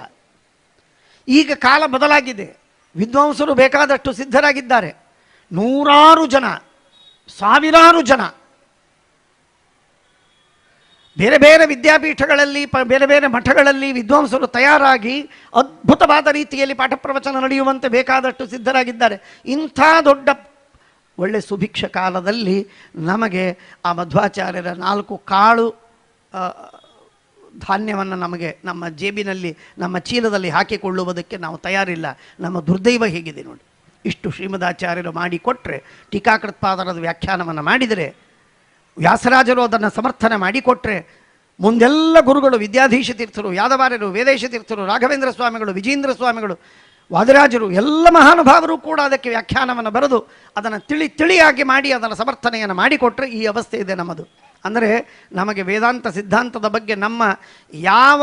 ಈಗ ಕಾಲ ಬದಲಾಗಿದೆ, ವಿದ್ವಾಂಸರು ಬೇಕಾದಷ್ಟು ಸಿದ್ಧರಾಗಿದ್ದಾರೆ. ನೂರಾರು ಜನ, ಸಾವಿರಾರು ಜನ ಬೇರೆ ಬೇರೆ ವಿದ್ಯಾಪೀಠಗಳಲ್ಲಿ, ಬೇರೆ ಬೇರೆ ಮಠಗಳಲ್ಲಿ ವಿದ್ವಾಂಸರು ತಯಾರಾಗಿ ಅದ್ಭುತವಾದ ರೀತಿಯಲ್ಲಿ ಪಾಠ ಪ್ರವಚನ ನಡೆಯುವಂತೆ ಬೇಕಾದಷ್ಟು ಸಿದ್ಧರಾಗಿದ್ದಾರೆ. ಇಂಥ ದೊಡ್ಡ ಒಳ್ಳೆ ಸುಭಿಕ್ಷ ಕಾಲದಲ್ಲಿ ನಮಗೆ ಆ ಮಧ್ವಾಚಾರ್ಯರ 4 ಕಾಳು ಧಾನ್ಯವನ್ನು ನಮಗೆ ನಮ್ಮ ಜೇಬಿನಲ್ಲಿ, ನಮ್ಮ ಚೀಲದಲ್ಲಿ ಹಾಕಿಕೊಳ್ಳುವುದಕ್ಕೆ ನಾವು ತಯಾರಿಲ್ಲ. ನಮ್ಮ ದುರ್ದೈವ ಹೇಗಿದೆ ನೋಡಿ. ಇಷ್ಟು ಶ್ರೀಮದಾಚಾರ್ಯರು ಮಾಡಿಕೊಟ್ರೆ, ಟೀಕಾಕೃತ್ಪಾದರದ ವ್ಯಾಖ್ಯಾನವನ್ನು ಮಾಡಿದರೆ, ವ್ಯಾಸರಾಜರು ಅದನ್ನು ಸಮರ್ಥನೆ ಮಾಡಿಕೊಟ್ರೆ, ಮುಂದೆಲ್ಲ ಗುರುಗಳು, ವಿದ್ಯಾಧೀಶ ತೀರ್ಥರು, ಯಾದವಾರ್ಯರು, ವೇದೇಶ ತೀರ್ಥರು, ರಾಘವೇಂದ್ರ ಸ್ವಾಮಿಗಳು, ವಿಜೇಂದ್ರ ಸ್ವಾಮಿಗಳು, ವಾದಿರಾಜರು, ಎಲ್ಲ ಮಹಾನುಭಾವರು ಕೂಡ ಅದಕ್ಕೆ ವ್ಯಾಖ್ಯಾನವನ್ನು ಬರೆದು ಅದನ್ನು ತಿಳಿಯಾಗಿ ಮಾಡಿ ಅದನ್ನು ಸಮರ್ಥನೆಯನ್ನು ಮಾಡಿಕೊಟ್ರೆ ಈ ಅವಸ್ಥೆ ಇದೆ ನಮ್ಮದು. ಅಂದರೆ ನಮಗೆ ವೇದಾಂತ ಸಿದ್ಧಾಂತದ ಬಗ್ಗೆ ನಮ್ಮ ಯಾವ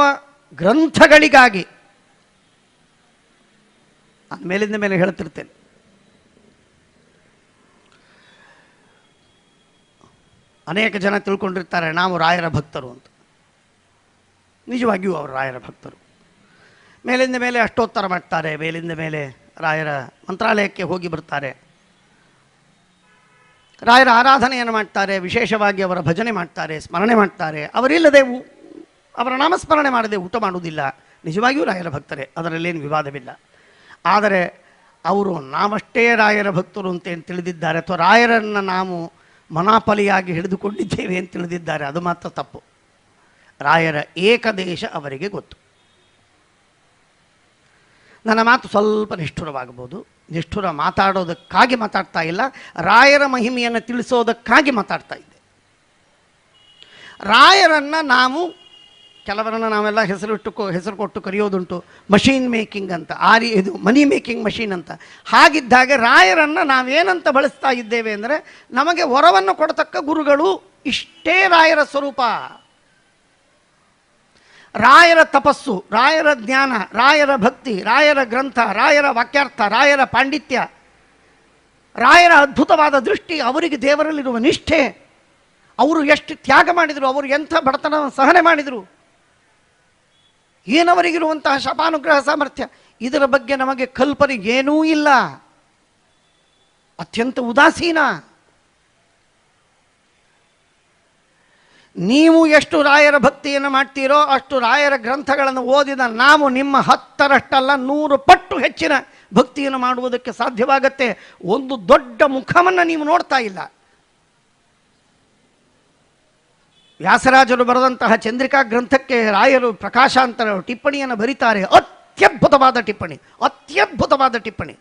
ಗ್ರಂಥಗಳಿಗಾಗಿ, ಅದು ಮೇಲಿಂದ ಮೇಲೆ ಹೇಳ್ತಿರ್ತೇನೆ, ಅನೇಕ ಜನ ತಿಳ್ಕೊಂಡಿರ್ತಾರೆ ನಾವು ರಾಯರ ಭಕ್ತರು ಅಂತ. ನಿಜವಾಗಿಯೂ ಅವರು ರಾಯರ ಭಕ್ತರು. ಮೇಲಿಂದ ಮೇಲೆ ಅಷ್ಟೋತ್ತರ ಮಾಡ್ತಾರೆ, ಮೇಲಿಂದ ಮೇಲೆ ರಾಯರ ಮಂತ್ರಾಲಯಕ್ಕೆ ಹೋಗಿ ಬರ್ತಾರೆ, ರಾಯರ ಆರಾಧನೆಯನ್ನು ಮಾಡ್ತಾರೆ, ವಿಶೇಷವಾಗಿ ಅವರ ಭಜನೆ ಮಾಡ್ತಾರೆ, ಸ್ಮರಣೆ ಮಾಡ್ತಾರೆ. ಅವರಿಲ್ಲದೆ ಅವರ ನಾಮಸ್ಮರಣೆ ಮಾಡದೆ ಊಟ ಮಾಡುವುದಿಲ್ಲ. ನಿಜವಾಗಿಯೂ ರಾಯರ ಭಕ್ತರೇ, ಅದರಲ್ಲೇನು ವಿವಾದವಿಲ್ಲ. ಆದರೆ ಅವರು ನಾವಷ್ಟೇ ರಾಯರ ಭಕ್ತರು ಅಂತೇನು ತಿಳಿದಿದ್ದಾರೆ, ಅಥವಾ ರಾಯರನ್ನು ನಾವು ಮನಾಪಲಿಯಾಗಿ ಹಿಡಿದುಕೊಂಡಿದ್ದೇವೆ ಅಂತ ತಿಳಿದಿದ್ದಾರೆ, ಅದು ಮಾತ್ರ ತಪ್ಪು. ರಾಯರ ಏಕದೇಶ ಅವರಿಗೆ ಗೊತ್ತು. ನನ್ನ ಮಾತು ಸ್ವಲ್ಪ ನಿಷ್ಠುರವಾಗಬಹುದು, ನಿಷ್ಠುರ ಮಾತಾಡೋದಕ್ಕಾಗಿ ಮಾತಾಡ್ತಾ ಇಲ್ಲ, ರಾಯರ ಮಹಿಮೆಯನ್ನು ತಿಳಿಸೋದಕ್ಕಾಗಿ ಮಾತಾಡ್ತಾ ಇದ್ದೆ. ರಾಯರನ್ನು ನಾವು ಕೆಲವರನ್ನು ನಾವೆಲ್ಲ ಹೆಸರು ಕೊಟ್ಟು ಕರೆಯೋದುಂಟು, ಮಷೀನ್ ಮೇಕಿಂಗ್ ಅಂತ, ಇದು ಮನಿ ಮೇಕಿಂಗ್ ಮಷೀನ್ ಅಂತ. ಹಾಗಿದ್ದಾಗ ರಾಯರನ್ನು ನಾವೇನಂತ ಬಳಸ್ತಾ ಇದ್ದೇವೆ ಅಂದರೆ, ನಮಗೆ ವರವನ್ನು ಕೊಡತಕ್ಕ ಗುರುಗಳು, ಇಷ್ಟೇ ರಾಯರ ಸ್ವರೂಪ. ರಾಯರ ತಪಸ್ಸು, ರಾಯರ ಜ್ಞಾನ, ರಾಯರ ಭಕ್ತಿ, ರಾಯರ ಗ್ರಂಥ, ರಾಯರ ವಾಕ್ಯಾರ್ಥ, ರಾಯರ ಪಾಂಡಿತ್ಯ, ರಾಯರ ಅದ್ಭುತವಾದ ದೃಷ್ಟಿ, ಅವರಿಗೆ ದೇವರಲ್ಲಿರುವ ನಿಷ್ಠೆ, ಅವರು ಎಷ್ಟು ತ್ಯಾಗ ಮಾಡಿದರು, ಅವರು ಎಂಥ ಬಡತನ ಸಹನೆ ಮಾಡಿದರು, ಏನವರಿಗಿರುವಂತಹ ಶಪಾನುಗ್ರಹ ಸಾಮರ್ಥ್ಯ, ಇದರ ಬಗ್ಗೆ ನಮಗೆ ಕಲ್ಪನೆ ಏನೂ ಇಲ್ಲ. ಅತ್ಯಂತ ಉದಾಸೀನ. ನೀವು ಎಷ್ಟು ರಾಯರ ಭಕ್ತಿಯನ್ನು ಮಾಡ್ತೀರೋ ಅಷ್ಟು ರಾಯರ ಗ್ರಂಥಗಳನ್ನು ಓದಿದ ನಾವು ನಿಮ್ಮ 10ರಷ್ಟಲ್ಲ 100 ಪಟ್ಟು ಹೆಚ್ಚಿನ ಭಕ್ತಿಯನ್ನು ಮಾಡುವುದಕ್ಕೆ ಸಾಧ್ಯವಾಗತ್ತೆ. ಒಂದು ದೊಡ್ಡ ಮುಖವನ್ನು ನೀವು ನೋಡ್ತಾ ಇಲ್ಲ. ವ್ಯಾಸರಾಜರು ಬರೆದಂತಹ ಚಂದ್ರಿಕಾ ಗ್ರಂಥಕ್ಕೆ ರಾಯರು ಪ್ರಕಾಶಾಂತರ ಟಿಪ್ಪಣಿಯನ್ನು ಬರೀತಾರೆ. ಅತ್ಯದ್ಭುತವಾದ ಟಿಪ್ಪಣಿ, ಅತ್ಯದ್ಭುತವಾದ ಟಿಪ್ಪಣಿ.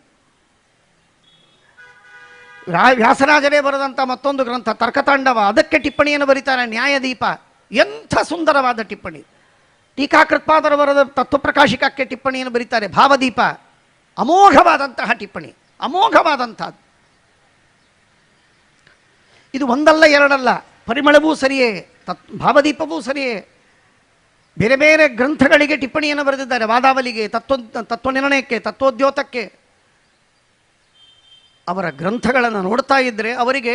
ವ್ಯಾಸರಾಜರೇ ಬರೆದಂಥ ಮತ್ತೊಂದು ಗ್ರಂಥ ತರ್ಕತಾಂಡವ, ಅದಕ್ಕೆ ಟಿಪ್ಪಣಿಯನ್ನು ಬರೀತಾರೆ ನ್ಯಾಯದೀಪ. ಎಂಥ ಸುಂದರವಾದ ಟಿಪ್ಪಣಿ. ಟೀಕಾಕೃತ್ಪಾದರು ಬರೆದ ತತ್ವಪ್ರಕಾಶಿಕಕ್ಕೆ ಟಿಪ್ಪಣಿಯನ್ನು ಬರೀತಾರೆ ಭಾವದೀಪ. ಅಮೋಘವಾದಂತಹ ಟಿಪ್ಪಣಿ, ಅಮೋಘವಾದಂಥದ್ದು. ಇದು ಒಂದಲ್ಲ ಎರಡಲ್ಲ, ಪರಿಮಳವೂ ಸರಿಯೇ, ಭಾವದೀಪವೂ ಸರಿಯೇ. ಬೇರೆ ಬೇರೆ ಗ್ರಂಥಗಳಿಗೆ ಟಿಪ್ಪಣಿಯನ್ನು ಬರೆದಿದ್ದಾರೆ, ವಾದಾವಲಿಗೆ, ತತ್ವನಿರ್ಣಯಕ್ಕೆ, ತತ್ವೋದ್ಯೋತಕ್ಕೆ. ಅವರ ಗ್ರಂಥಗಳನ್ನು ನೋಡ್ತಾ ಇದ್ದರೆ ಅವರಿಗೆ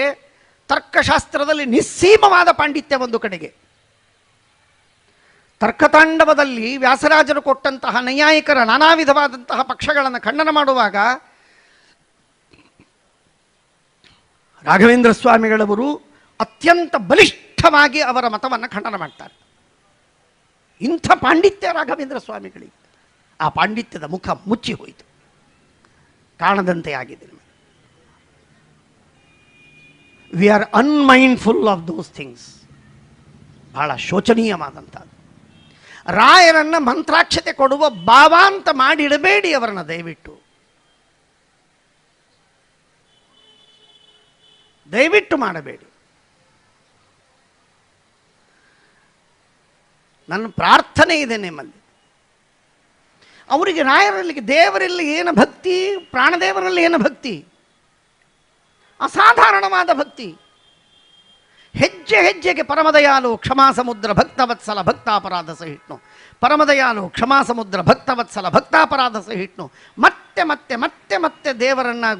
ತರ್ಕಶಾಸ್ತ್ರದಲ್ಲಿ ನಿಸ್ಸೀಮವಾದ ಪಾಂಡಿತ್ಯ. ಒಂದು ಕಡೆಗೆ ತರ್ಕತಾಂಡವದಲ್ಲಿ ವ್ಯಾಸರಾಜರು ಕೊಟ್ಟಂತಹ ನೈಯಾಯಿಕರ ನಾನಾ ವಿಧವಾದಂತಹ ಪಕ್ಷಗಳನ್ನು ಖಂಡನ ಮಾಡುವಾಗ ರಾಘವೇಂದ್ರ ಸ್ವಾಮಿಗಳವರು ಅತ್ಯಂತ ಬಲಿಷ್ಠವಾಗಿ ಅವರ ಮತವನ್ನು ಖಂಡನ ಮಾಡ್ತಾರೆ. ಇಂಥ ಪಾಂಡಿತ್ಯ ರಾಘವೇಂದ್ರ ಸ್ವಾಮಿಗಳಿಗೆ. ಆ ಪಾಂಡಿತ್ಯದ ಮುಖ ಮುಚ್ಚಿ ಹೋಯಿತು, ಕಾಣದಂತೆ ಆಗಿದೆ. We are unmindful of those things. ಬಹಳ ಶೋಚನೀಯವಾದಂಥದ್ದು. ರಾಯರನ್ನು ಮಂತ್ರಾಕ್ಷತೆ ಕೊಡುವ ಭಾವ ಅಂತ ಮಾಡಿಡಬೇಡಿ ಅವರನ್ನು, ದಯವಿಟ್ಟು ದಯವಿಟ್ಟು ಮಾಡಬೇಡಿ. ನನ್ನ ಪ್ರಾರ್ಥನೆ ಇದೆ ನಿಮ್ಮಲ್ಲಿ, ಅವರಿಗೆ ರಾಯರಲ್ಲಿ ದೇವರಲ್ಲಿ ಏನು ಭಕ್ತಿ, ಪ್ರಾಣದೇವರಲ್ಲಿ ಏನು ಭಕ್ತಿ, ಅಸಾಧಾರಣವಾದ ಭಕ್ತಿ. ಹೆಜ್ಜೆ ಹೆಜ್ಜೆಗೆ ಪರಮದಯಾಲು ಕ್ಷಮಾಸಮುದ್ರ ಭಕ್ತವತ್ಸಲ ಭಕ್ತಾಪರಾಧ ಸಹಿಷ್ಣು, ಪರಮದಯಾಲು ಕ್ಷಮಾಸಮುದ್ರ ಭಕ್ತವತ್ಸಲ ಭಕ್ತಾಪರಾಧ ಸಹಿಷ್ಣು. ಮತ್ತೆ ಮತ್ತೆ ಮತ್ತೆ ಮತ್ತೆ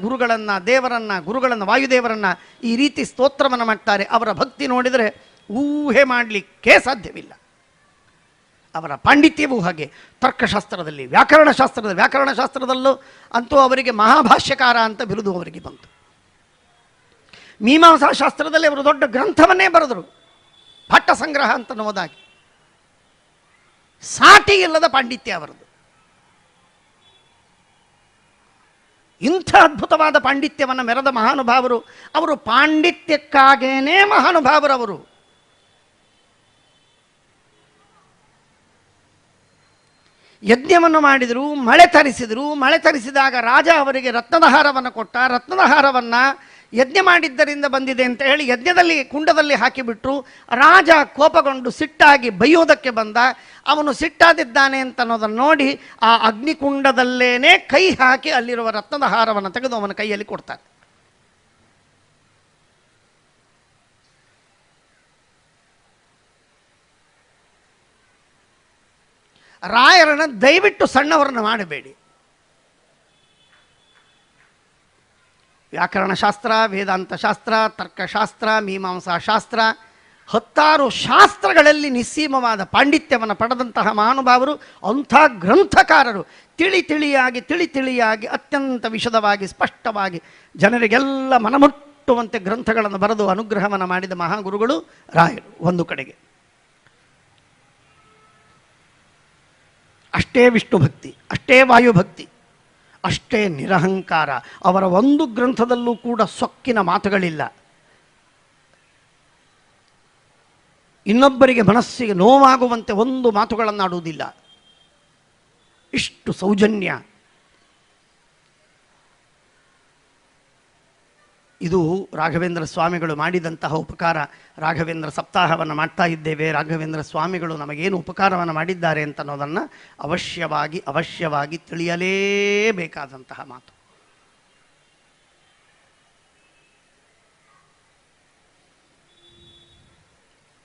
ಗುರುಗಳನ್ನು ವಾಯುದೇವರನ್ನು ಈ ರೀತಿ ಸ್ತೋತ್ರವನ್ನು ಮಾಡ್ತಾರೆ. ಅವರ ಭಕ್ತಿ ನೋಡಿದರೆ ಊಹೆ ಮಾಡಲಿಕ್ಕೆ ಸಾಧ್ಯವಿಲ್ಲ. ಅವರ ಪಾಂಡಿತ್ಯವೂ ಹಾಗೆ. ತರ್ಕಶಾಸ್ತ್ರದಲ್ಲಿ, ವ್ಯಾಕರಣಶಾಸ್ತ್ರದಲ್ಲೂ ಅಂತೂ ಅವರಿಗೆ ಮಹಾಭಾಷ್ಯಕಾರ ಅಂತ ಬಿರುದು ಅವರಿಗೆ ಬಂತು. ಮೀಮಾಂಸಾ ಶಾಸ್ತ್ರದಲ್ಲಿ ಅವರು ದೊಡ್ಡ ಗ್ರಂಥವನ್ನೇ ಬರೆದರು, ಪಾಠ ಸಂಗ್ರಹ ಅಂತ ನೋದಾಗಿ. ಸಾಟಿ ಇಲ್ಲದ ಪಾಂಡಿತ್ಯ ಅವರದು. ಇಂಥ ಅದ್ಭುತವಾದ ಪಾಂಡಿತ್ಯವನ್ನು ಮೆರೆದ ಮಹಾನುಭಾವರು ಅವರು. ಪಾಂಡಿತ್ಯಕ್ಕಾಗೇನೇ ಮಹಾನುಭಾವರವರು. ಯಜ್ಞವನ್ನು ಮಾಡಿದರು, ಮಳೆ ತರಿಸಿದಾಗ ರಾಜ ಅವರಿಗೆ ರತ್ನದ ಹಾರವನ್ನು ಕೊಟ್ಟ. ರತ್ನದ ಹಾರವನ್ನು ಯಜ್ಞ ಮಾಡಿದ್ದರಿಂದ ಬಂದಿದೆ ಅಂತ ಹೇಳಿ ಕುಂಡದಲ್ಲಿ ಹಾಕಿಬಿಟ್ರು. ರಾಜ ಕೋಪಗೊಂಡು ಸಿಟ್ಟಾಗಿ ಬೈಯೋದಕ್ಕೆ ಬಂದ. ಅವನು ಸಿಟ್ಟಾದಿದ್ದಾನೆ ಅಂತ ಅನ್ನೋದನ್ನು ನೋಡಿ ಆ ಅಗ್ನಿಕುಂಡದಲ್ಲೇನೆ ಕೈ ಹಾಕಿ ಅಲ್ಲಿರುವ ರತ್ನದ ಹಾರವನ್ನು ತೆಗೆದು ಅವನ ಕೈಯಲ್ಲಿ ಕೊಡ್ತಾರೆ. ರಾಯರನ್ನು ದಯವಿಟ್ಟು ಸಣ್ಣವರನ್ನು ಮಾಡಬೇಡಿ. ವ್ಯಾಕರಣಶಾಸ್ತ್ರ, ವೇದಾಂತಶಾಸ್ತ್ರ, ತರ್ಕಶಾಸ್ತ್ರ, ಮೀಮಾಂಸಾ ಶಾಸ್ತ್ರ, 10 ಶಾಸ್ತ್ರಗಳಲ್ಲಿ ನಿಸ್ಸೀಮವಾದ ಪಾಂಡಿತ್ಯವನ್ನು ಪಡೆದಂತಹ ಮಹಾನುಭಾವರು, ಅಂಥ ಗ್ರಂಥಕಾರರು. ತಿಳಿಯಾಗಿ ಅತ್ಯಂತ ವಿಶದವಾಗಿ ಸ್ಪಷ್ಟವಾಗಿ ಜನರಿಗೆಲ್ಲ ಮನಮುಟ್ಟುವಂತೆ ಗ್ರಂಥಗಳನ್ನು ಬರೆದು ಅನುಗ್ರಹವನ್ನು ಮಾಡಿದ ಮಹಾಗುರುಗಳು ರಾಯರು. ಒಂದು ಕಡೆಗೆ ಅಷ್ಟೇ ವಿಷ್ಣು ಭಕ್ತಿ, ಅಷ್ಟೇ ವಾಯುಭಕ್ತಿ, ಅಷ್ಟೇ ನಿರಹಂಕಾರ. ಅವರ ಒಂದು ಗ್ರಂಥದಲ್ಲೂ ಕೂಡ ಸೊಕ್ಕಿನ ಮಾತುಗಳಿಲ್ಲ. ಇನ್ನೊಬ್ಬರಿಗೆ ಮನಸ್ಸಿಗೆ ನೋವಾಗುವಂತೆ ಒಂದು ಮಾತುಗಳನ್ನಾಡುವುದಿಲ್ಲ. ಇಷ್ಟು ಸೌಜನ್ಯ. ಇದು ರಾಘವೇಂದ್ರ ಸ್ವಾಮಿಗಳು ಮಾಡಿದಂತಹ ಉಪಕಾರ. ರಾಘವೇಂದ್ರ ಸಪ್ತಾಹವನ್ನು ಮಾಡ್ತಾ ಇದ್ದೇವೆ. ರಾಘವೇಂದ್ರ ಸ್ವಾಮಿಗಳು ನಮಗೇನು ಉಪಕಾರವನ್ನು ಮಾಡಿದ್ದಾರೆ ಅಂತ ಅನ್ನೋದನ್ನು ಅವಶ್ಯವಾಗಿ ತಿಳಿಯಲೇಬೇಕಾದಂತಹ ಮಾತು.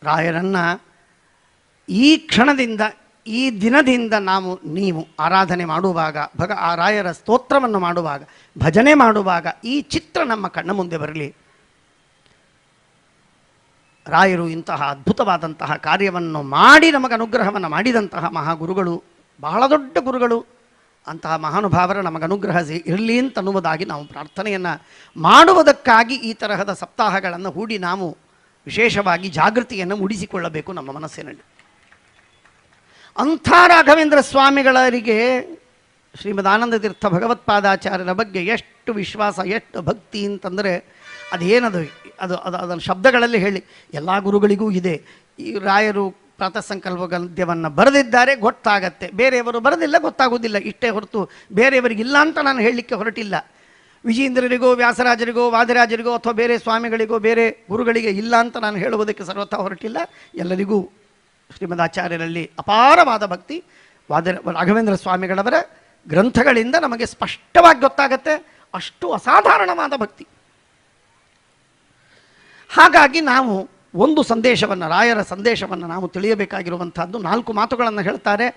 ರಾಯರನ್ನು ಈ ಕ್ಷಣದಿಂದ, ಈ ದಿನದಿಂದ ನೀವು ಆರಾಧನೆ ಮಾಡುವಾಗ, ಆ ರಾಯರ ಸ್ತೋತ್ರವನ್ನು ಮಾಡುವಾಗ, ಭಜನೆ ಮಾಡುವಾಗ ಈ ಚಿತ್ರ ನಮ್ಮ ಕಣ್ಣ ಮುಂದೆ ಬರಲಿ. ರಾಯರು ಇಂತಹ ಅದ್ಭುತವಾದಂತಹ ಕಾರ್ಯವನ್ನು ಮಾಡಿ ನಮಗೆ ಅನುಗ್ರಹವನ್ನು ಮಾಡಿದಂತಹ ಮಹಾಗುರುಗಳು, ಬಹಳ ದೊಡ್ಡ ಗುರುಗಳು. ಅಂತಹ ಮಹಾನುಭಾವರ ನಮಗೆ ಅನುಗ್ರಹ ಇರಲಿ ಅಂತನ್ನುವುದಾಗಿ ನಾವು ಪ್ರಾರ್ಥನೆಯನ್ನು ಮಾಡುವುದಕ್ಕಾಗಿ ಈ ತರಹದ ಸಪ್ತಾಹಗಳನ್ನು ಹೂಡಿ ನಾವು ವಿಶೇಷವಾಗಿ ಜಾಗೃತಿಯನ್ನು ಮೂಡಿಸಿಕೊಳ್ಳಬೇಕು ನಮ್ಮ ಮನಸ್ಸಿನಲ್ಲಿ. ಅಂಥ ರಾಘವೇಂದ್ರ ಸ್ವಾಮಿಗಳರಿಗೆ ಶ್ರೀಮದ್ ಆನಂದ ತೀರ್ಥ ಭಗವತ್ಪಾದಾಚಾರ್ಯರ ಬಗ್ಗೆ ಎಷ್ಟು ವಿಶ್ವಾಸ, ಎಷ್ಟು ಭಕ್ತಿ ಅಂತಂದರೆ ಅದೇನದು, ಅದನ್ನು ಶಬ್ದಗಳಲ್ಲಿ ಹೇಳಿ ಎಲ್ಲ ಗುರುಗಳಿಗೂ ಇದೆ. ಈ ರಾಯರು ಪ್ರಾತಃ ಸಂಕಲ್ಪ ಗದ್ಯವನ್ನು ಬರೆದಿದ್ದಾರೆ, ಗೊತ್ತಾಗತ್ತೆ. ಬೇರೆಯವರು ಬರೆದಿಲ್ಲ, ಗೊತ್ತಾಗೋದಿಲ್ಲ. ಇಷ್ಟೇ ಹೊರತು ಬೇರೆಯವರಿಗಿಲ್ಲ ಅಂತ ನಾನು ಹೇಳಲಿಕ್ಕೆ ಹೊರಟಿಲ್ಲ. ವಿಜೇಂದ್ರರಿಗೋ, ವ್ಯಾಸರಾಜರಿಗೋ, ವಾದಿರಾಜರಿಗೋ ಅಥವಾ ಬೇರೆ ಸ್ವಾಮಿಗಳಿಗೋ, ಬೇರೆ ಗುರುಗಳಿಗೆ ಇಲ್ಲ ಅಂತ ನಾನು ಹೇಳುವುದಕ್ಕೆ ಸರ್ವಥ ಹೊರಟಿಲ್ಲ. ಎಲ್ಲರಿಗೂ ಶ್ರೀಮದಾಚಾರ್ಯರಲ್ಲಿ ಅಪಾರವಾದ ಭಕ್ತಿ. ರಾಘವೇಂದ್ರ ಸ್ವಾಮಿಗಳವರ ಗ್ರಂಥಗಳಿಂದ ನಮಗೆ ಸ್ಪಷ್ಟವಾಗಿ ಗೊತ್ತಾಗತ್ತೆ, ಅಷ್ಟು ಅಸಾಧಾರಣವಾದ ಭಕ್ತಿ. ಹಾಗಾಗಿ ನಾವು ಒಂದು ಸಂದೇಶವನ್ನು, ರಾಯರ ಸಂದೇಶವನ್ನು ನಾವು ತಿಳಿಯಬೇಕಾಗಿರುವಂಥದ್ದು 4 ಮಾತುಗಳನ್ನು ಹೇಳ್ತಾರೆ.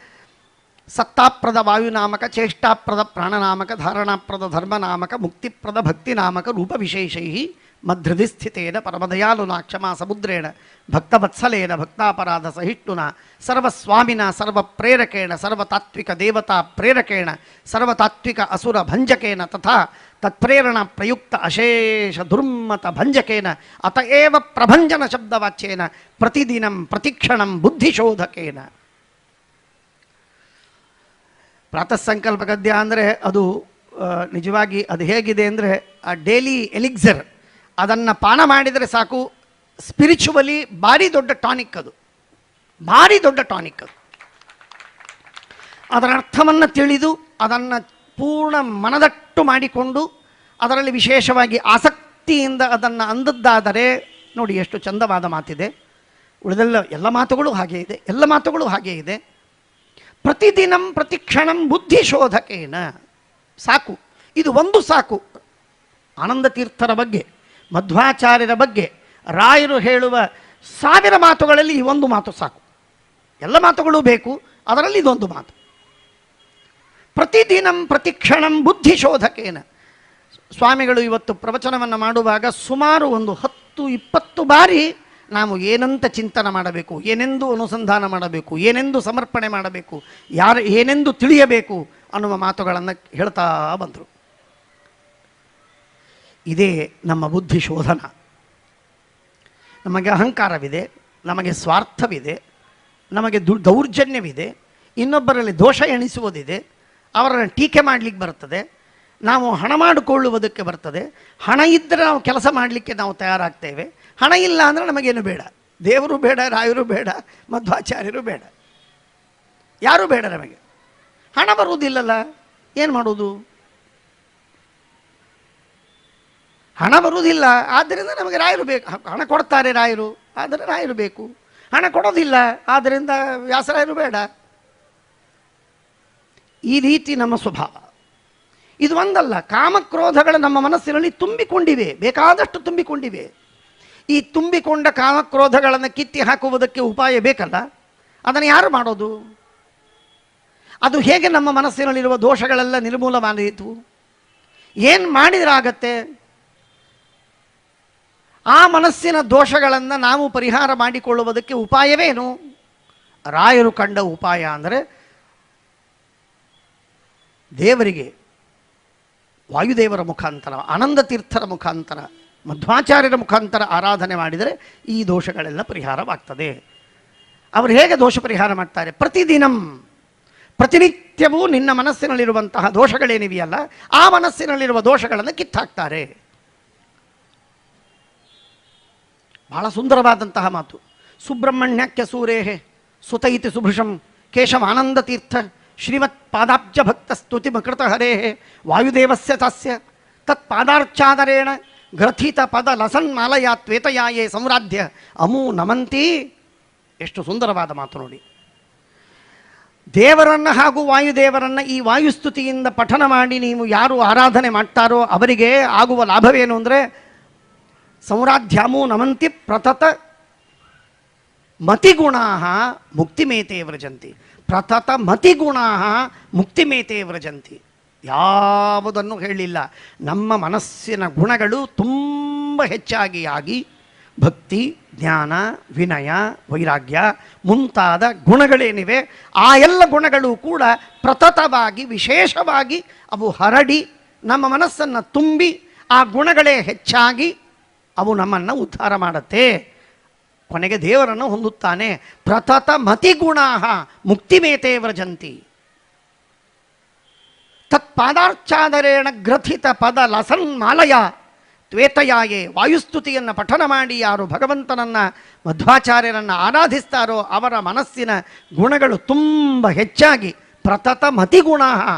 ಸತ್ತಾಪ್ರದ ವಾಯುನಾಮಕ, ಚೇಷ್ಟಾಪ್ರದ ಪ್ರಾಣನಾಮಕ, ಧಾರಣಾಪ್ರದ ಧರ್ಮನಾಮಕ, ಮುಕ್ತಿಪ್ರದ ಭಕ್ತಿನಾಮಕ, ರೂಪವಿಶೇಷೈ ಮಧ್ರದಿ ಸ್ಥಿತೇನ ಪರಮದಯಾಲುನಾ ಕ್ಷಮಾ ಸಮುದ್ರೇಣ ಭಕ್ತವತ್ಸಲೇನ ಭಕ್ತಾಪರಾಧ ಸಹಿಷ್ಣುನ ಸರ್ವಸ್ವಾಮಿನ ಸರ್ವಪ್ರೇರಕೇಣ ಸರ್ವತಾತ್ವಿಕ ದೇವತಾ ಪ್ರೇರಕೇಣ ಸರ್ವತಾತ್ವಿಕ ಅಸುರ ಭಂಜಕೇನ ತಥಾ ತತ್ಪ್ರೇರಣ ಪ್ರಯುಕ್ತ ಅಶೇಷ ದುರ್ಮತ ಭಂಜಕೇನ ಅತಏವ ಪ್ರಭಂಜನ ಶಬ್ದವಾಚ್ಯೇನ ಪ್ರತಿದಿನಂ ಪ್ರತಿಕ್ಷಣಂ ಬುದ್ಧಿಶೋಧಕೇನ. ಪ್ರಾತಃ ಸಂಕಲ್ಪ ಗದ್ಯ ಅಂದರೆ ಅದು ನಿಜವಾಗಿ ಅದು ಹೇಗಿದೆ ಅಂದರೆ ಆ ಡೈಲಿ ಎಲಿಕ್ಸರ್, ಅದನ್ನು ಪಾನ ಮಾಡಿದರೆ ಸಾಕು, ಸ್ಪಿರಿಚುವಲಿ ಭಾರಿ ದೊಡ್ಡ ಟಾನಿಕ್. ಅದು ಭಾರಿ ದೊಡ್ಡ ಟಾನಿಕ್. ಅದು ಅದರ ಅರ್ಥವನ್ನು ತಿಳಿದು ಅದನ್ನು ಪೂರ್ಣ ಮನದಟ್ಟು ಮಾಡಿಕೊಂಡು ಅದರಲ್ಲಿ ವಿಶೇಷವಾಗಿ ಆಸಕ್ತಿಯಿಂದ ಅದನ್ನು ಅಂದದ್ದಾದರೆ ನೋಡಿ ಎಷ್ಟು ಚಂದವಾದ ಮಾತಿದೆ. ಉಳಿದೆಲ್ಲ ಎಲ್ಲ ಮಾತುಗಳು ಹಾಗೇ ಇದೆ. ಪ್ರತಿದಿನಂ ಪ್ರತಿಕ್ಷಣಂ ಬುದ್ಧಿಶೋಧಕೇನ. ಸಾಕು, ಇದು ಒಂದು ಸಾಕು. ಆನಂದ ತೀರ್ಥರ ಬಗ್ಗೆ, ಮಧ್ವಾಚಾರ್ಯರ ಬಗ್ಗೆ, ರಾಯರು ಹೇಳುವ 1000 ಮಾತುಗಳಲ್ಲಿ ಈ ಒಂದು ಮಾತು ಸಾಕು. ಎಲ್ಲ ಮಾತುಗಳು ಬೇಕು, ಅದರಲ್ಲಿ ಇದೊಂದು ಮಾತು. ಪ್ರತಿದಿನಂ ಪ್ರತಿಕ್ಷಣಂ ಬುದ್ಧಿಶೋಧಕೇನ. ಸ್ವಾಮಿಗಳು ಇವತ್ತು ಪ್ರವಚನವನ್ನು ಮಾಡುವಾಗ ಸುಮಾರು ಒಂದು 10-20 ಬಾರಿ ನಾವು ಏನಂತ ಚಿಂತನೆ ಮಾಡಬೇಕು, ಏನೆಂದು ಅನುಸಂಧಾನ ಮಾಡಬೇಕು, ಏನೆಂದು ಸಮರ್ಪಣೆ ಮಾಡಬೇಕು, ಏನೆಂದು ತಿಳಿಯಬೇಕು ಅನ್ನುವ ಮಾತುಗಳನ್ನು ಹೇಳ್ತಾ ಬಂದರು. ಇದೇ ನಮ್ಮ ಬುದ್ಧಿ ಶೋಧನ. ನಮಗೆ ಅಹಂಕಾರವಿದೆ, ನಮಗೆ ಸ್ವಾರ್ಥವಿದೆ, ನಮಗೆ ದೌರ್ಜನ್ಯವಿದೆ, ಇನ್ನೊಬ್ಬರಲ್ಲಿ ದೋಷ ಎಣಿಸುವುದಿದೆ, ಅವರನ್ನು ಟೀಕೆ ಮಾಡಲಿಕ್ಕೆ ಬರ್ತದೆ, ನಾವು ಹಣ ಮಾಡಿಕೊಳ್ಳುವುದಕ್ಕೆ ಬರ್ತದೆ. ಹಣ ಇದ್ದರೆ ನಾವು ಕೆಲಸ ಮಾಡಲಿಕ್ಕೆ ನಾವು ತಯಾರಾಗ್ತೇವೆ. ಹಣ ಇಲ್ಲ ಅಂದರೆ ನಮಗೇನು ಬೇಡ, ದೇವರು ಬೇಡ, ರಾಯರು ಬೇಡ, ಮಧ್ವಾಚಾರ್ಯರು ಬೇಡ, ಯಾರೂ ಬೇಡ ನಮಗೆ. ಹಣ ಬರುವುದಿಲ್ಲಲ್ಲ, ಏನು ಮಾಡೋದು? ಹಣ ಬರುವುದಿಲ್ಲ, ಆದ್ದರಿಂದ ನಮಗೆ ರಾಯರು ಬೇಕು. ಹಣ ಕೊಡ್ತಾರೆ ರಾಯರು, ಆದರೆ ರಾಯರು ಬೇಕು. ಹಣ ಕೊಡೋದಿಲ್ಲ, ಆದ್ದರಿಂದ ವ್ಯಾಸರಾಯರು ಬೇಡ. ಈ ರೀತಿ ನಮ್ಮ ಸ್ವಭಾವ. ಇದು ಒಂದಲ್ಲ, ಕಾಮಕ್ರೋಧಗಳು ನಮ್ಮ ಮನಸ್ಸಿನಲ್ಲಿ ತುಂಬಿಕೊಂಡಿವೆ, ಬೇಕಾದಷ್ಟು ತುಂಬಿಕೊಂಡಿವೆ. ಈ ತುಂಬಿಕೊಂಡ ಕಾಮಕ್ರೋಧಗಳನ್ನು ಕಿತ್ತಿ ಹಾಕುವುದಕ್ಕೆ ಉಪಾಯ ಬೇಕಲ್ಲ, ಅದನ್ನು ಯಾರು ಮಾಡೋದು? ಅದು ಹೇಗೆ ನಮ್ಮ ಮನಸ್ಸಿನಲ್ಲಿರುವ ದೋಷಗಳೆಲ್ಲ ನಿರ್ಮೂಲ ಮಾಡಿತು? ಏನು ಮಾಡಿದ್ರಾಗತ್ತೆ? ಆ ಮನಸ್ಸಿನ ದೋಷಗಳನ್ನು ನಾವು ಪರಿಹಾರ ಮಾಡಿಕೊಳ್ಳುವುದಕ್ಕೆ ಉಪಾಯವೇನು? ರಾಯರು ಕಂಡ ಉಪಾಯ ಅಂದರೆ ದೇವರಿಗೆ ವಾಯುದೇವರ ಮುಖಾಂತರ, ಆನಂದ ತೀರ್ಥರ ಮುಖಾಂತರ, ಮಧ್ವಾಚಾರ್ಯರ ಮುಖಾಂತರ ಆರಾಧನೆ ಮಾಡಿದರೆ ಈ ದೋಷಗಳೆಲ್ಲ ಪರಿಹಾರವಾಗ್ತದೆ. ಅವರು ಹೇಗೆ ದೋಷ ಪರಿಹಾರ ಮಾಡ್ತಾರೆ? ಪ್ರತಿದಿನಂ, ಪ್ರತಿನಿತ್ಯವೂ ನಿನ್ನ ಮನಸ್ಸಿನಲ್ಲಿರುವಂತಹ ದೋಷಗಳೇನಿವೆಯಲ್ಲ, ಆ ಮನಸ್ಸಿನಲ್ಲಿರುವ ದೋಷಗಳನ್ನು ಕಿತ್ತಾಕ್ತಾರೆ. ಬಹಳ ಸುಂದರವಾದಂತಹ ಮಾತು. ಸುಬ್ರಹ್ಮಣ್ಯಕ್ಕೆ ಸೂರೇಹೆ ಸುತ ಇತಿ ಸುಭೃಶಂ ಕೇಶವಾನಂದ ತೀರ್ಥ ಶ್ರೀಮತ್ ಪಾದಾಬ್ಜ ಭಕ್ತ ಸ್ತುತಿ ಮಕೃತ ಹರೇಹೆ ವಾಯುದೇವಸ್ಯ ತಸ್ಯ ತತ್ ಪಾದಾರ್ಚಾದರೇಣ ಗ್ರಥಿತ ಪದ ಲಸನ್ ಮಾಲಯ ತ್ವೇತಯಾಯೇ ಸಂರಾಧ್ಯ ಅಮೂ ನಮಂತಿ. ಎಷ್ಟು ಸುಂದರವಾದ ಮಾತು ನೋಡಿ. ದೇವರನ್ನು ಹಾಗೂ ವಾಯುದೇವರನ್ನು ಈ ವಾಯುಸ್ತುತಿಯಿಂದ ಪಠನ ಮಾಡಿ ನೀವು ಯಾರು ಆರಾಧನೆ ಮಾಡ್ತಾರೋ ಅವರಿಗೆ ಆಗುವ ಲಾಭವೇನು ಅಂದರೆ ಸಂರಾಧ್ಯಾಮೂ ನಮಂತಿ ಪ್ರತತ ಮತಿಗುಣಾ ಮುಕ್ತಿಮೇತೆ ವ್ರಜಂತಿ. ಪ್ರತತ ಮತಿಗುಣಾ ಮುಕ್ತಿಮೇತೆ ವ್ರಜಂತಿ. ಯಾವುದನ್ನು ಹೇಳಿಲ್ಲ. ನಮ್ಮ ಮನಸ್ಸಿನ ಗುಣಗಳು ತುಂಬ ಹೆಚ್ಚಾಗಿ ಆಗಿ ಭಕ್ತಿ, ಜ್ಞಾನ, ವಿನಯ, ವೈರಾಗ್ಯ ಮುಂತಾದ ಗುಣಗಳೇನಿವೆ ಆ ಎಲ್ಲ ಗುಣಗಳು ಕೂಡ ಪ್ರತತವಾಗಿ ವಿಶೇಷವಾಗಿ ಅವು ಹರಡಿ ನಮ್ಮ ಮನಸ್ಸನ್ನು ತುಂಬಿ ಆ ಗುಣಗಳೇ ಹೆಚ್ಚಾಗಿ ಅವು ನಮ್ಮನ್ನು ಉದ್ಧಾರ ಮಾಡುತ್ತೆ. ಕೊನೆಗೆ ದೇವರನ್ನು ಹೊಂದುತ್ತಾನೆ. ಪ್ರತತ ಮತಿಗುಣಾ ಮುಕ್ತಿಮೇತೆ ವ್ರಜಂತಿ. ತತ್ಪಾದಾರ್ಚಾದರೇಣ ಗ್ರಥಿತ ಪದ ಲಸನ್ ಮಾಲಯ ತ್ವೇತಯಾಯೇ. ವಾಯುಸ್ತುತಿಯನ್ನು ಪಠನ ಮಾಡಿ ಯಾರು ಭಗವಂತನನ್ನು ಮಧ್ವಾಚಾರ್ಯರನ್ನು ಆರಾಧಿಸ್ತಾರೋ ಅವರ ಮನಸ್ಸಿನ ಗುಣಗಳು ತುಂಬ ಹೆಚ್ಚಾಗಿ ಪ್ರತತ ಮತಿಗುಣ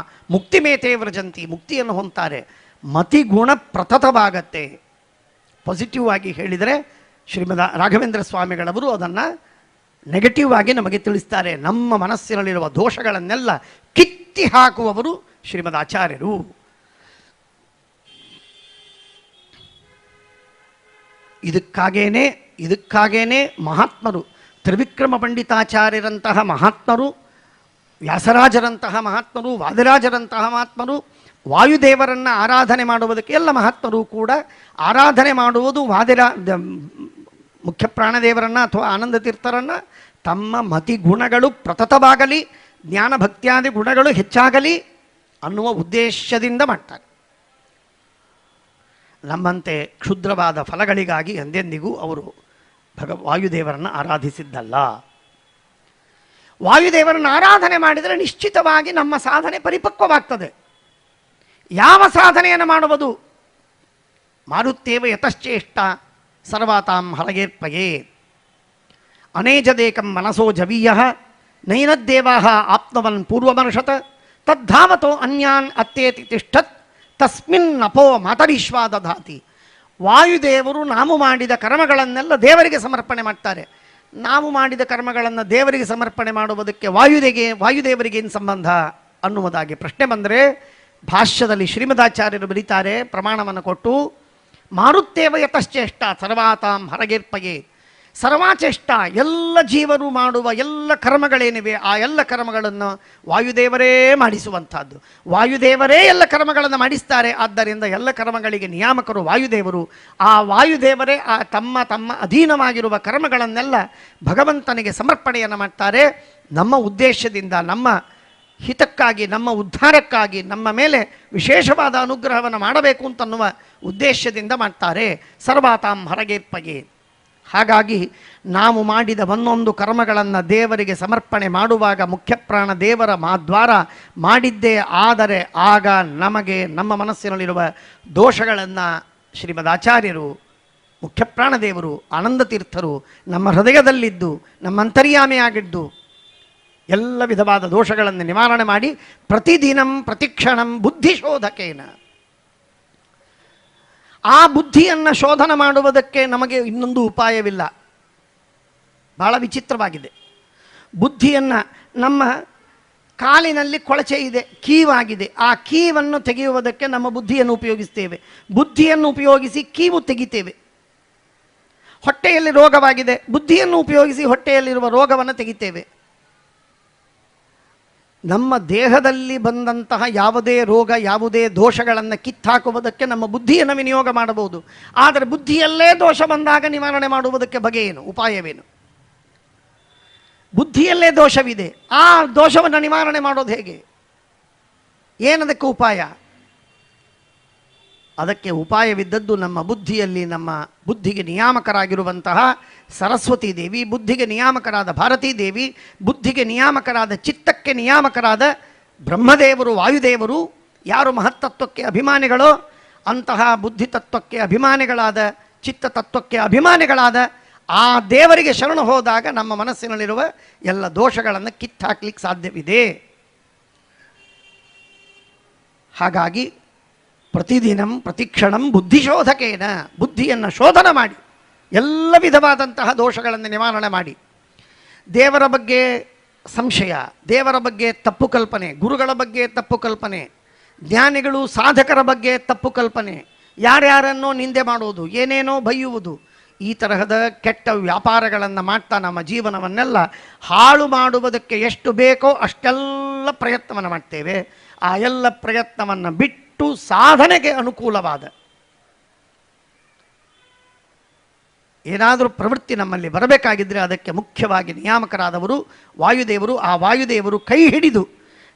ಮುಕ್ತಿಮೇತೆ ವ್ರಜಂತಿ. ಮುಕ್ತಿಯನ್ನು ಹೊಂತಾರೆ. ಮತಿಗುಣ ಪ್ರತತವಾಗತ್ತೆ. ಪಾಸಿಟಿವ್ ಆಗಿ ಹೇಳಿದರೆ ಶ್ರೀಮದ್ ರಾಘವೇಂದ್ರ ಸ್ವಾಮಿಗಳವರು ಅದನ್ನು ನೆಗೆಟಿವ್ ಆಗಿ ನಮಗೆ ತಿಳಿಸ್ತಾರೆ. ನಮ್ಮ ಮನಸ್ಸಿನಲ್ಲಿರುವ ದೋಷಗಳನ್ನೆಲ್ಲ ಕಿತ್ತಿ ಹಾಕುವವರು ಶ್ರೀಮದ್ ಆಚಾರ್ಯರು. ಇದಕ್ಕಾಗೇನೆ ಮಹಾತ್ಮರು, ತ್ರಿವಿಕ್ರಮ ಪಂಡಿತಾಚಾರ್ಯರಂತಹ ಮಹಾತ್ಮರು, ವ್ಯಾಸರಾಜರಂತಹ ಮಹಾತ್ಮರು, ವಾದಿರಾಜರಂತಹ ಮಹಾತ್ಮರು, ವಾಯುದೇವರನ್ನು ಆರಾಧನೆ ಮಾಡುವುದಕ್ಕೆ ಎಲ್ಲ ಮಹಾತ್ಮರು ಕೂಡ ಆರಾಧನೆ ಮಾಡುವುದು ಮುಖ್ಯ ಪ್ರಾಣದೇವರನ್ನು ಅಥವಾ ಆನಂದ ತೀರ್ಥರನ್ನು ತಮ್ಮ ಮತಿ ಗುಣಗಳು ಪ್ರತತವಾಗಲಿ, ಜ್ಞಾನ ಭಕ್ತಿಯಾದಿ ಗುಣಗಳು ಹೆಚ್ಚಾಗಲಿ ಅನ್ನುವ ಉದ್ದೇಶದಿಂದ ಮಾಡ್ತಾರೆ. ನಮ್ಮಂತೆ ಕ್ಷುದ್ರವಾದ ಫಲಗಳಿಗಾಗಿ ಎಂದೆಂದಿಗೂ ಅವರು ವಾಯುದೇವರನ್ನು ಆರಾಧಿಸಿದ್ದಲ್ಲ. ವಾಯುದೇವರನ್ನು ಆರಾಧನೆ ಮಾಡಿದರೆ ನಿಶ್ಚಿತವಾಗಿ ನಮ್ಮ ಸಾಧನೆ ಪರಿಪಕ್ವವಾಗ್ತದೆ. ಯಾವ ಸಾಧನೆಯನ್ನು ಮಾಡುವುದು? ಮಾರುತ್ತೇವ ಯತಶ್ಚೇಷ್ಟ ಸರ್ವಾತಾಂ ಹಲಗೇರ್ಪಯೇ ಅನೇಜದೇಕಂ ಮನಸೋ ಜವೀಯ ನೈನದ್ದೇವಾ ಆಪ್ನವನ್ ಪೂರ್ವಮರ್ಷತ ತದ್ಧಾವತೋ ಅನ್ಯಾನ್ ಅತ್ತೇತಿ ತಿಷ್ಠತ್ ತಸ್ಮಿನ್ ನಪೋ ಮಾತರಿಶ್ವಾದಧಾತಿ. ವಾಯುದೇವರು ನಾವು ಮಾಡಿದ ಕರ್ಮಗಳನ್ನೆಲ್ಲ ದೇವರಿಗೆ ಸಮರ್ಪಣೆ ಮಾಡ್ತಾರೆ. ನಾವು ಮಾಡಿದ ಕರ್ಮಗಳನ್ನು ದೇವರಿಗೆ ಸಮರ್ಪಣೆ ಮಾಡುವುದಕ್ಕೆ ವಾಯುದೇವರಿಗೆ ಏನು ಸಂಬಂಧ ಅನ್ನುವುದಾಗಿ ಪ್ರಶ್ನೆ ಬಂದರೆ ಭಾಷ್ಯದಲ್ಲಿ ಶ್ರೀಮದಾಚಾರ್ಯರು ಬರೀತಾರೆ, ಪ್ರಮಾಣವನ್ನು ಕೊಟ್ಟು ಮಾರುತ್ತೇವ ಯತಶ್ಚೇಷ್ಟ ಸರ್ವಾತಾಂ ಹರಗೇರ್ಪಯೇ. ಸರ್ವಾಚೇಷ್ಟ, ಎಲ್ಲ ಜೀವರು ಮಾಡುವ ಎಲ್ಲ ಕರ್ಮಗಳೇನಿವೆ ಆ ಎಲ್ಲ ಕರ್ಮಗಳನ್ನು ವಾಯುದೇವರೇ ಮಾಡಿಸುವಂಥದ್ದು. ವಾಯುದೇವರೇ ಎಲ್ಲ ಕರ್ಮಗಳನ್ನು ಮಾಡಿಸ್ತಾರೆ. ಆದ್ದರಿಂದ ಎಲ್ಲ ಕರ್ಮಗಳಿಗೆ ನಿಯಾಮಕರು ವಾಯುದೇವರು. ಆ ವಾಯುದೇವರೇ ಆ ತಮ್ಮ ತಮ್ಮ ಅಧೀನವಾಗಿರುವ ಕರ್ಮಗಳನ್ನೆಲ್ಲ ಭಗವಂತನಿಗೆ ಸಮರ್ಪಣೆಯನ್ನು ಮಾಡ್ತಾರೆ. ನಮ್ಮ ಉದ್ದೇಶದಿಂದ, ನಮ್ಮ ಹಿತಕ್ಕಾಗಿ, ನಮ್ಮ ಉದ್ಧಾರಕ್ಕಾಗಿ, ನಮ್ಮ ಮೇಲೆ ವಿಶೇಷವಾದ ಅನುಗ್ರಹವನ್ನು ಮಾಡಬೇಕು ಅಂತನ್ನುವ ಉದ್ದೇಶದಿಂದ ಮಾಡ್ತಾರೆ. ಸರ್ವಾತಾಂ ಹರಗೇರ್ಪಯೇ. ಹಾಗಾಗಿ ನಾವು ಮಾಡಿದ ಒಂದೊಂದು ಕರ್ಮಗಳನ್ನು ದೇವರಿಗೆ ಸಮರ್ಪಣೆ ಮಾಡುವಾಗ ಮುಖ್ಯಪ್ರಾಣ ದೇವರ ಮಾದ್ವಾರ ಮಾಡಿದ್ದೇ ಆದರೆ ಆಗ ನಮಗೆ ನಮ್ಮ ಮನಸ್ಸಿನಲ್ಲಿರುವ ದೋಷಗಳನ್ನು ಶ್ರೀಮದ್ ಆಚಾರ್ಯರು, ಮುಖ್ಯಪ್ರಾಣ ದೇವರು, ಆನಂದ ತೀರ್ಥರು ನಮ್ಮ ಹೃದಯದಲ್ಲಿದ್ದು ನಮ್ಮ ಅಂತರ್ಯಾಮಿಯಾಗಿದ್ದು ಎಲ್ಲ ವಿಧವಾದ ದೋಷಗಳನ್ನು ನಿವಾರಣೆ ಮಾಡಿ ಪ್ರತಿದಿನಂ ಪ್ರತಿಕ್ಷಣಂ ಬುದ್ಧಿಶೋಧಕೇನ, ಆ ಬುದ್ಧಿಯನ್ನು ಶೋಧನ ಮಾಡುವುದಕ್ಕೆ ನಮಗೆ ಇನ್ನೊಂದು ಉಪಾಯವಿಲ್ಲ. ಬಹಳ ವಿಚಿತ್ರವಾಗಿದೆ. ಬುದ್ಧಿಯನ್ನು, ನಮ್ಮ ಕಾಲಿನಲ್ಲಿ ಕೊಳಚೆ ಇದೆ, ಕೀವಾಗಿದೆ, ಆ ಕೀವನ್ನು ತೆಗೆಯುವುದಕ್ಕೆ ನಮ್ಮ ಬುದ್ಧಿಯನ್ನು ಉಪಯೋಗಿಸ್ತೇವೆ. ಬುದ್ಧಿಯನ್ನು ಉಪಯೋಗಿಸಿ ಕೀವು ತೆಗಿತೇವೆ. ಹೊಟ್ಟೆಯಲ್ಲಿ ರೋಗವಾಗಿದೆ, ಬುದ್ಧಿಯನ್ನು ಉಪಯೋಗಿಸಿ ಹೊಟ್ಟೆಯಲ್ಲಿರುವ ರೋಗವನ್ನು ತೆಗಿತೇವೆ. ನಮ್ಮ ದೇಹದಲ್ಲಿ ಬಂದಂತಹ ಯಾವುದೇ ರೋಗ, ಯಾವುದೇ ದೋಷಗಳನ್ನು ಕಿತ್ತಾಕುವುದಕ್ಕೆ ನಮ್ಮ ಬುದ್ಧಿಯನ್ನು ವಿನಿಯೋಗ ಮಾಡಬಹುದು. ಆದರೆ ಬುದ್ಧಿಯಲ್ಲೇ ದೋಷ ಬಂದಾಗ ನಿವಾರಣೆ ಮಾಡುವುದಕ್ಕೆ ಬಗೆಯೇನು, ಉಪಾಯವೇನು? ಬುದ್ಧಿಯಲ್ಲೇ ದೋಷವಿದೆ, ಆ ದೋಷವನ್ನು ನಿವಾರಣೆ ಮಾಡೋದು ಹೇಗೆ? ಏನದಕ್ಕೆ ಉಪಾಯ? ಅದಕ್ಕೆ ಉಪಾಯವಿದ್ದದ್ದು ನಮ್ಮ ಬುದ್ಧಿಯಲ್ಲಿ. ನಮ್ಮ ಬುದ್ಧಿಗೆ ನಿಯಾಮಕರಾಗಿರುವಂತಹ ಸರಸ್ವತೀ ದೇವಿ, ಬುದ್ಧಿಗೆ ನಿಯಾಮಕರಾದ ಭಾರತೀ ದೇವಿ, ಬುದ್ಧಿಗೆ ನಿಯಾಮಕರಾದ ಚಿತ್ತಕ್ಕೆ ನಿಯಾಮಕರಾದ ಬ್ರಹ್ಮದೇವರು, ವಾಯುದೇವರು. ಯಾರು ಮಹತ್ತತ್ವಕ್ಕೆ ಅಭಿಮಾನಿಗಳೋ ಅಂತಹ ಬುದ್ಧಿ ತತ್ವಕ್ಕೆ ಅಭಿಮಾನಿಗಳಾದ, ಚಿತ್ತ ತತ್ವಕ್ಕೆ ಅಭಿಮಾನಿಗಳಾದ ಆ ದೇವರಿಗೆ ಶರಣು ಹೋದಾಗ ನಮ್ಮ ಮನಸ್ಸಿನಲ್ಲಿರುವ ಎಲ್ಲ ದೋಷಗಳನ್ನು ಕಿತ್ತಾಕ್ಲಿಕ್ಕೆ ಸಾಧ್ಯವಿದೆ. ಹಾಗಾಗಿ ಪ್ರತಿದಿನಂ ಪ್ರತಿಕ್ಷಣಂ ಬುದ್ಧಿಶೋಧಕೇನ, ಬುದ್ಧಿಯನ್ನು ಶೋಧನ ಮಾಡಿ ಎಲ್ಲ ವಿಧವಾದಂತಹ ದೋಷಗಳನ್ನು ನಿವಾರಣೆ ಮಾಡಿ, ದೇವರ ಬಗ್ಗೆ ಸಂಶಯ, ದೇವರ ಬಗ್ಗೆ ತಪ್ಪು ಕಲ್ಪನೆ, ಗುರುಗಳ ಬಗ್ಗೆ ತಪ್ಪು ಕಲ್ಪನೆ, ಜ್ಞಾನಿಗಳು ಸಾಧಕರ ಬಗ್ಗೆ ತಪ್ಪು ಕಲ್ಪನೆ, ಯಾರ್ಯಾರನ್ನೋ ನಿಂದೆ ಮಾಡುವುದು, ಏನೇನೋ ಬೈಯುವುದು, ಈ ತರಹದ ಕೆಟ್ಟ ವ್ಯಾಪಾರಗಳನ್ನು ಮಾಡ್ತಾ ನಮ್ಮ ಜೀವನವನ್ನೆಲ್ಲ ಹಾಳು ಮಾಡುವುದಕ್ಕೆ ಎಷ್ಟು ಬೇಕೋ ಅಷ್ಟೆಲ್ಲ ಪ್ರಯತ್ನವನ್ನು ಮಾಡ್ತೇವೆ. ಆ ಎಲ್ಲ ಪ್ರಯತ್ನವನ್ನು ಬಿಟ್ಟು ಸಾಧನೆಗೆ ಅನುಕೂಲವಾದ ಏನಾದರೂ ಪ್ರವೃತ್ತಿ ನಮ್ಮಲ್ಲಿ ಬರಬೇಕಾಗಿದ್ದರೆ ಅದಕ್ಕೆ ಮುಖ್ಯವಾಗಿ ನಿಯಾಮಕರಾದವರು ವಾಯುದೇವರು. ಆ ವಾಯುದೇವರು ಕೈ ಹಿಡಿದು